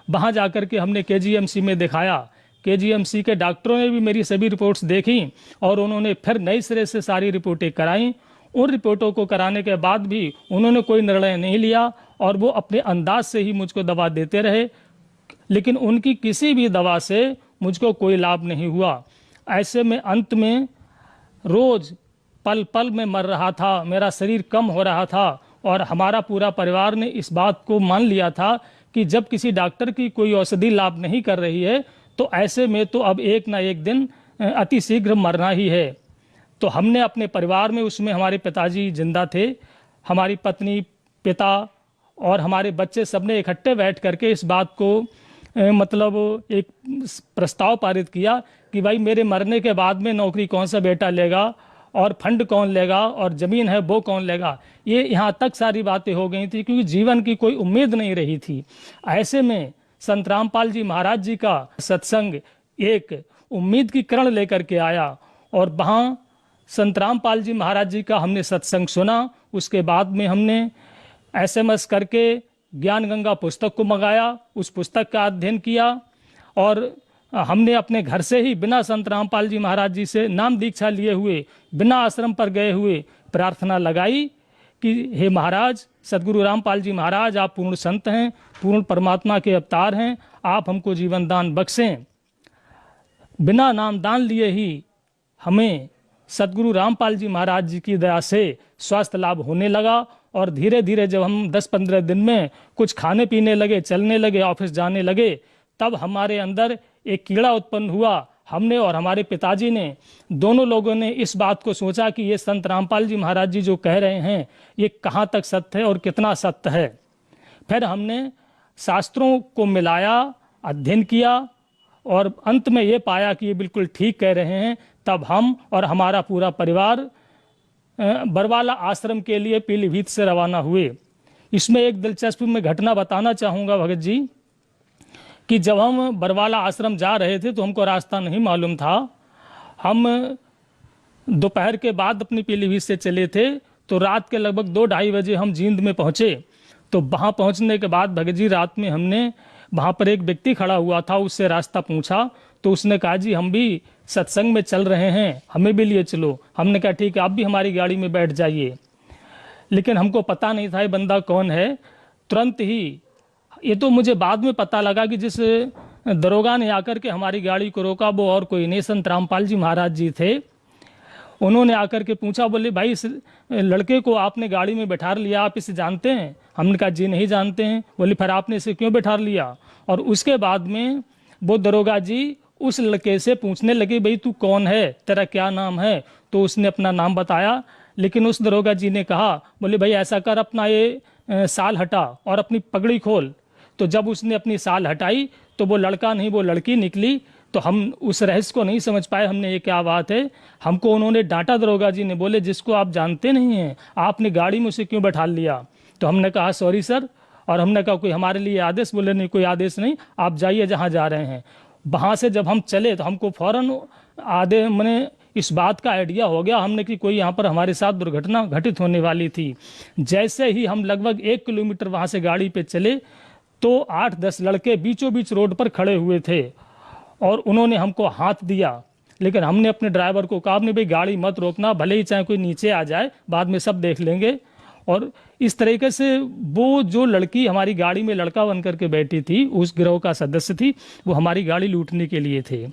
वहाँ जाकर के हमने KGMC में दिखाया। KGMC के डॉक्टरों ने भी मेरी सभी रिपोर्ट्स देखी और उन्होंने फिर नए सिरे से सारी रिपोर्टें कराई। उन रिपोर्टों को कराने के बाद भी उन्होंने कोई निर्णय नहीं लिया और वो अपने अंदाज से ही मुझको दवा देते रहे, लेकिन उनकी किसी भी दवा से मुझको कोई लाभ नहीं हुआ। ऐसे में अंत में रोज पल पल में मर रहा था, मेरा शरीर कम हो रहा था और हमारा पूरा परिवार ने इस बात को मान लिया था कि जब किसी डॉक्टर की कोई औषधि लाभ नहीं कर रही है तो ऐसे में तो अब एक ना एक दिन अति शीघ्र मरना ही है। तो हमने अपने परिवार में, उसमें हमारे पिताजी जिंदा थे, हमारी पत्नी, पिता और हमारे बच्चे सबने इकट्ठे बैठ करके इस बात को मतलब एक प्रस्ताव पारित किया कि भाई मेरे मरने के बाद में नौकरी कौन सा बेटा लेगा और फंड कौन लेगा और ज़मीन है वो कौन लेगा। ये यहाँ तक सारी बातें हो गई थी क्योंकि जीवन की कोई उम्मीद नहीं रही थी। ऐसे में संत रामपाल जी महाराज जी का सत्संग एक उम्मीद की किरण लेकर के आया और वहाँ संत रामपाल जी महाराज जी का हमने सत्संग सुना। उसके बाद में हमने SMS करके ज्ञान गंगा पुस्तक को मंगाया, उस पुस्तक का अध्ययन किया और हमने अपने घर से ही बिना संत रामपाल जी महाराज जी से नाम दीक्षा लिए हुए, बिना आश्रम पर गए हुए प्रार्थना लगाई कि हे महाराज, सदगुरु रामपाल जी महाराज, आप पूर्ण संत हैं, पूर्ण परमात्मा के अवतार हैं, आप हमको जीवन दान बख्शें। बिना नाम दान लिए ही हमें सदगुरु रामपाल जी महाराज जी की दया से स्वास्थ्य लाभ होने लगा और धीरे धीरे जब हम 10-15 दिन में कुछ खाने पीने लगे, चलने लगे, ऑफिस जाने लगे, तब हमारे अंदर एक कीड़ा उत्पन्न हुआ। हमने और हमारे पिताजी ने, दोनों लोगों ने इस बात को सोचा कि ये संत रामपाल जी महाराज जी जो कह रहे हैं ये कहाँ तक सत्य है और कितना सत्य है। फिर हमने शास्त्रों को मिलाया, अध्ययन किया और अंत में ये पाया कि ये बिल्कुल ठीक कह रहे हैं। तब हम और हमारा पूरा परिवार बरवाला आश्रम के लिए पीलीभीत से रवाना हुए। इसमें एक दिलचस्प मैं घटना बताना चाहूँगा भगत जी कि जब हम बरवाला आश्रम जा रहे थे तो हमको रास्ता नहीं मालूम था। हम दोपहर के बाद अपनी पीलीभीत से चले थे तो रात के लगभग 2-2:30 बजे हम जींद में पहुँचे। तो वहाँ पहुँचने के बाद भगत जी रात में हमने वहाँ पर एक व्यक्ति खड़ा हुआ था, उससे रास्ता पूछा तो उसने कहा जी हम भी सत्संग में चल रहे हैं, हमें भी लिए चलो। हमने कहा ठीक है, आप भी हमारी गाड़ी में बैठ जाइए। लेकिन हमको पता नहीं था ये बंदा कौन है। तुरंत ही, ये तो मुझे बाद में पता लगा कि जिस दरोगा ने आकर के हमारी गाड़ी को रोका वो और कोई नहीं, संत रामपाल जी महाराज जी थे। उन्होंने आकर के पूछा, बोले भाई इस लड़के को आपने गाड़ी में बैठा लिया, आप इसे जानते हैं? हमने कहा जी नहीं जानते हैं। बोले फिर आपने इसे क्यों बैठा लिया? और उसके बाद में वो दरोगा जी उस लड़के से पूछने लगे, भाई तू कौन है, तेरा क्या नाम है? तो उसने अपना नाम बताया। लेकिन उस दरोगा जी ने कहा, बोले भाई ऐसा कर, अपना ये साल हटा और अपनी पगड़ी खोल। तो जब उसने अपनी साल हटाई तो वो लड़का नहीं वो लड़की निकली। तो हम उस रहस्य को नहीं समझ पाए, हमने ये क्या बात है। हमको उन्होंने डांटा, दरोगा जी ने, बोले जिसको आप जानते नहीं हैं आपने गाड़ी में उसे क्यों बैठा लिया? तो हमने कहा सॉरी सर। और हमने कहा कोई हमारे लिए आदेश? बोले नहीं कोई आदेश नहीं, आप जाइए जहाँ जा रहे हैं। वहाँ से जब हम चले तो हमको फौरन आधे मैंने इस बात का आइडिया हो गया हमने कि कोई यहाँ पर हमारे साथ दुर्घटना घटित होने वाली थी। जैसे ही हम लगभग 1 किलोमीटर वहाँ से गाड़ी पे चले तो 8-10 लड़के बीचों बीच रोड पर खड़े हुए थे और उन्होंने हमको हाथ दिया। लेकिन हमने अपने ड्राइवर को कहा, नहीं भाई गाड़ी मत रोकना, भले ही चाहे कोई नीचे आ जाए, बाद में सब देख लेंगे। और इस तरीके से वो जो लड़की हमारी गाड़ी में लड़का बन करके बैठी थी, उस गिरोह का सदस्य थी, वो हमारी गाड़ी लूटने के लिए थे।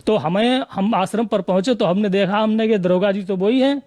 तो हम आश्रम पर पहुंचे तो हमने देखा, हमने कि दरोगा जी तो वही हैं,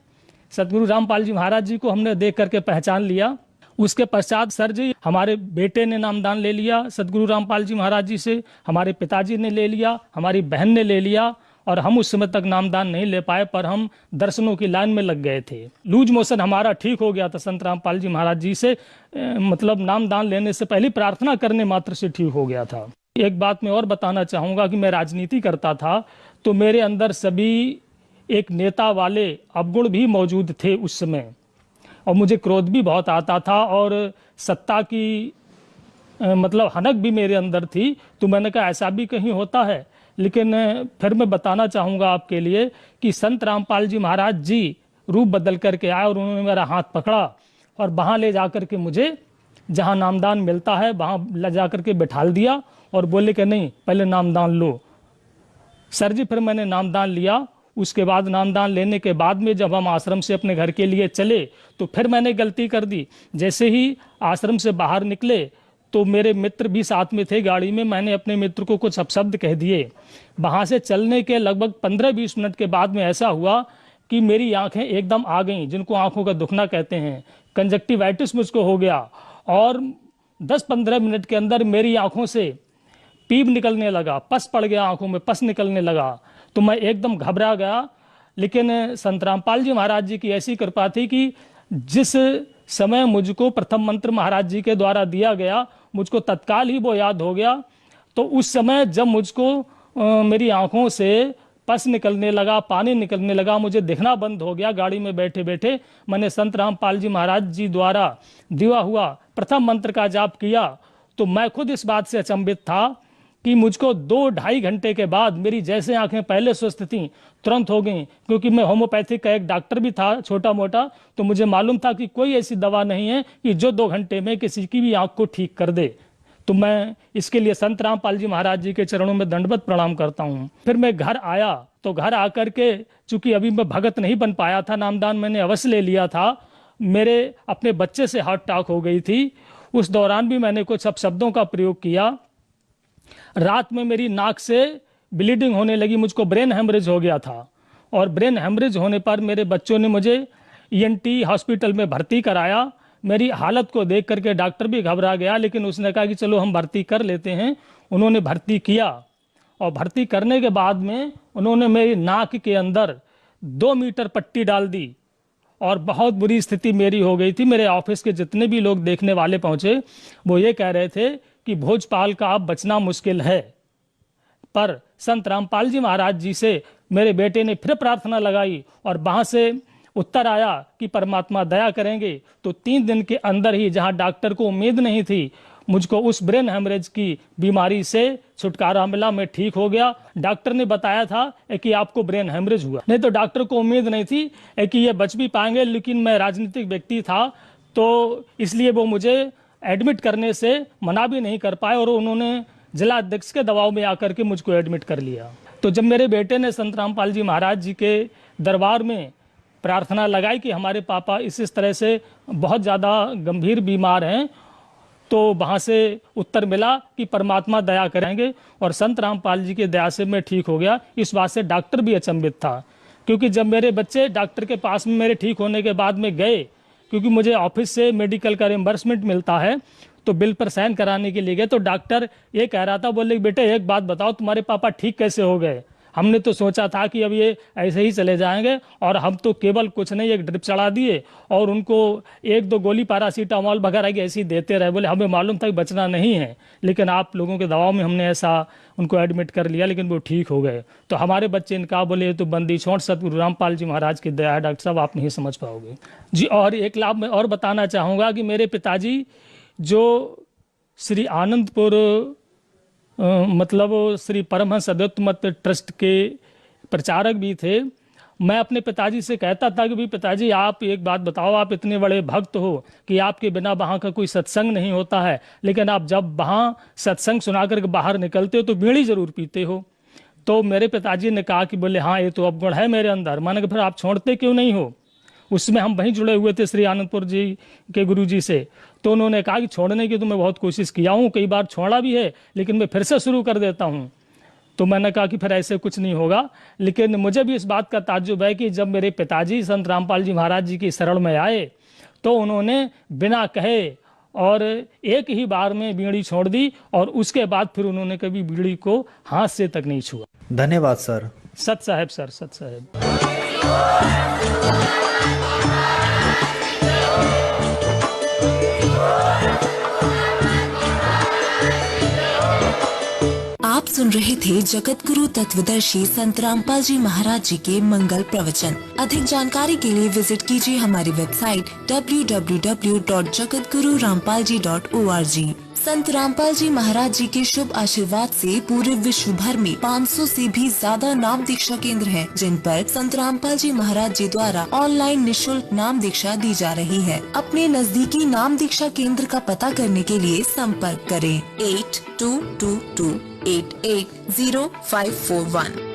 सदगुरु रामपाल जी महाराज जी को हमने देख करके पहचान लिया। उसके पश्चात सर जी हमारे बेटे ने नामदान ले लिया सदगुरु रामपाल जी महाराज जी से, हमारे पिताजी ने ले लिया, हमारी बहन ने ले लिया और हम उस समय तक नामदान नहीं ले पाए, पर हम दर्शनों की लाइन में लग गए थे। लूज मोशन हमारा ठीक हो गया था संत रामपाल जी महाराज जी से, मतलब नामदान लेने से पहले प्रार्थना करने मात्र से ठीक हो गया था। एक बात मैं और बताना चाहूँगा कि मैं राजनीति करता था तो मेरे अंदर सभी एक नेता वाले अवगुण भी मौजूद थे उस समय, और मुझे क्रोध भी बहुत आता था और सत्ता की मतलब हनक भी मेरे अंदर थी। तो मैंने कहा ऐसा भी कहीं होता है। लेकिन फिर मैं बताना चाहूँगा आपके लिए कि संत रामपाल जी महाराज जी रूप बदल करके आए और उन्होंने मेरा हाथ पकड़ा और वहाँ ले जा कर के मुझे जहाँ नामदान मिलता है वहाँ ले जा कर के बैठाल दिया और बोले कि नहीं पहले नामदान लो। सर जी फिर मैंने नामदान लिया। उसके बाद नामदान लेने के बाद में जब हम आश्रम से अपने घर के लिए चले तो फिर मैंने गलती कर दी। जैसे ही आश्रम से बाहर निकले तो मेरे मित्र भी साथ में थे गाड़ी में, मैंने अपने मित्र को कुछ अपशब्द कह दिए। वहाँ से चलने के लगभग 15-20 मिनट के बाद में ऐसा हुआ कि मेरी आंखें एकदम आ गईं, जिनको आंखों का दुखना कहते हैं, कंजक्टिवाइटिस मुझको हो गया और 10-15 मिनट के अंदर मेरी आंखों से पीप निकलने लगा, पस पड़ गया, आंखों में पस निकलने लगा। तो मैं एकदम घबरा गया। लेकिन संत रामपाल जी महाराज जी की ऐसी कृपा थी कि जिस समय मुझको प्रथम मंत्र महाराज जी के द्वारा दिया गया, मुझको तत्काल ही वो याद हो गया। तो उस समय जब मुझको मेरी आंखों से पस निकलने लगा, पानी निकलने लगा, मुझे दिखना बंद हो गया, गाड़ी में बैठे बैठे मैंने संत रामपाल जी महाराज जी द्वारा दिया हुआ प्रथम मंत्र का जाप किया। तो मैं खुद इस बात से अचंभित था कि मुझको 2-2.5 घंटे के बाद मेरी जैसे आंखें पहले स्वस्थ थीं तुरंत हो गई। क्योंकि मैं होम्योपैथिक का एक डॉक्टर भी था छोटा मोटा, तो मुझे मालूम था कि कोई ऐसी दवा नहीं है कि जो 2 घंटे में किसी की भी आंख को ठीक कर दे। तो मैं इसके लिए संत रामपाल जी महाराज जी के चरणों में दंडवत प्रणाम करता हूँ। फिर मैं घर आया, तो घर आकर के चूंकि अभी मैं भगत नहीं बन पाया था, नामदान मैंने अवश्य ले लिया था, मेरे अपने बच्चे से हार्ट अटैक हो गई थी। उस दौरान भी मैंने कुछ अपशब्दों का प्रयोग किया। रात में मेरी नाक से ब्लीडिंग होने लगी, मुझको ब्रेन हेमरेज हो गया था। और ब्रेन हेमरेज होने पर मेरे बच्चों ने मुझे ENT हॉस्पिटल में भर्ती कराया। मेरी हालत को देख करके डॉक्टर भी घबरा गया, लेकिन उसने कहा कि चलो हम भर्ती कर लेते हैं। उन्होंने भर्ती किया और भर्ती करने के बाद में उन्होंने मेरी नाक के अंदर 2 मीटर पट्टी डाल दी और बहुत बुरी स्थिति मेरी हो गई थी। मेरे ऑफिस के जितने भी लोग देखने वाले पहुंचे, वो ये कह रहे थे कि भोजपाल का अब बचना मुश्किल है। पर संत रामपाल जी महाराज जी से मेरे बेटे ने फिर प्रार्थना लगाई और वहां से उत्तर आया कि परमात्मा दया करेंगे। तो 3 दिन के अंदर ही, जहां डॉक्टर को उम्मीद नहीं थी, मुझको उस ब्रेन हेमरेज की बीमारी से छुटकारा मिला, मैं ठीक हो गया। डॉक्टर ने बताया था कि आपको ब्रेन हेमरेज हुआ, नहीं तो डॉक्टर को उम्मीद नहीं थी कि ये बच भी पाएंगे। लेकिन मैं राजनीतिक व्यक्ति था, तो इसलिए वो मुझे एडमिट करने से मना भी नहीं कर पाए और उन्होंने जिला अध्यक्ष के दबाव में आकर के मुझको एडमिट कर लिया। तो जब मेरे बेटे ने संत रामपाल जी महाराज जी के दरबार में प्रार्थना लगाई कि हमारे पापा इस तरह से बहुत ज़्यादा गंभीर बीमार हैं, तो वहाँ से उत्तर मिला कि परमात्मा दया करेंगे। और संत रामपाल जी की दया से मैं ठीक हो गया। इस बात से डॉक्टर भी अचंभित था, क्योंकि जब मेरे बच्चे डॉक्टर के पास में मेरे ठीक होने के बाद में गए, क्योंकि मुझे ऑफिस से मेडिकल का रिम्बर्समेंट मिलता है, तो बिल पर साइन कराने के लिए गए, तो डॉक्टर ये कह रहा था, बोले बेटे एक बात बताओ, तुम्हारे पापा ठीक कैसे हो गए? हमने तो सोचा था कि अब ये ऐसे ही चले जाएंगे, और हम तो केवल कुछ नहीं, एक ड्रिप चढ़ा दिए और उनको 1-2 गोली पैरासीटामोल वगैरह की ऐसी देते रहे। बोले हमें मालूम था कि बचना नहीं है, लेकिन आप लोगों के दबाव में हमने ऐसा उनको एडमिट कर लिया, लेकिन वो ठीक हो गए। तो हमारे बच्चे इनका बोले तो बंदी छोड़ सतगुरु रामपाल जी महाराज की दया है डॉक्टर साहब, आप नहीं समझ पाओगे जी। और एक लाभ मैं और बताना चाहूँगा कि मेरे पिताजी जो श्री आनंदपुर मतलब श्री परमहंस अद्वैत मत ट्रस्ट के प्रचारक भी थे। मैं अपने पिताजी से कहता था कि भाई पिताजी आप एक बात बताओ, आप इतने बड़े भक्त हो कि आपके बिना वहाँ का कोई सत्संग नहीं होता है, लेकिन आप जब वहाँ सत्संग सुना कर बाहर निकलते हो तो बीड़ी जरूर पीते हो। तो मेरे पिताजी ने कहा कि बोले हाँ ये तो अवगुण है मेरे अंदर। मैंने कहा फिर आप छोड़ते क्यों नहीं हो? उसमें हम वहीं जुड़े हुए थे श्री आनंदपुर जी के गुरु जी से। तो उन्होंने कहा कि छोड़ने की तो मैं बहुत कोशिश किया हूँ, कई बार छोड़ा भी है, लेकिन मैं फिर से शुरू कर देता हूँ। तो मैंने कहा कि फिर ऐसे कुछ नहीं होगा। लेकिन मुझे भी इस बात का ताज्जुब है कि जब मेरे पिताजी संत रामपाल जी महाराज जी की शरण में आए, तो उन्होंने बिना कहे और एक ही बार में बीड़ी छोड़ दी, और उसके बाद फिर उन्होंने कभी बीड़ी को हाथ से तक नहीं छुआ। धन्यवाद सर। सत साहेब सर, सत साहेब। आप सुन रहे थे जगत गुरु तत्वदर्शी संत रामपाल जी महाराज जी के मंगल प्रवचन। अधिक जानकारी के लिए विजिट कीजिए हमारी वेबसाइट www.jagatgururampalji.org। संत रामपाल जी महाराज जी के शुभ आशीर्वाद से पूरे विश्व भर में 500 से भी ज्यादा नाम दीक्षा केंद्र हैं, जिन पर संत रामपाल जी महाराज जी द्वारा ऑनलाइन निशुल्क नाम दीक्षा दी जा रही है। अपने नजदीकी नाम दीक्षा केंद्र का पता करने के लिए संपर्क करें 8222880541।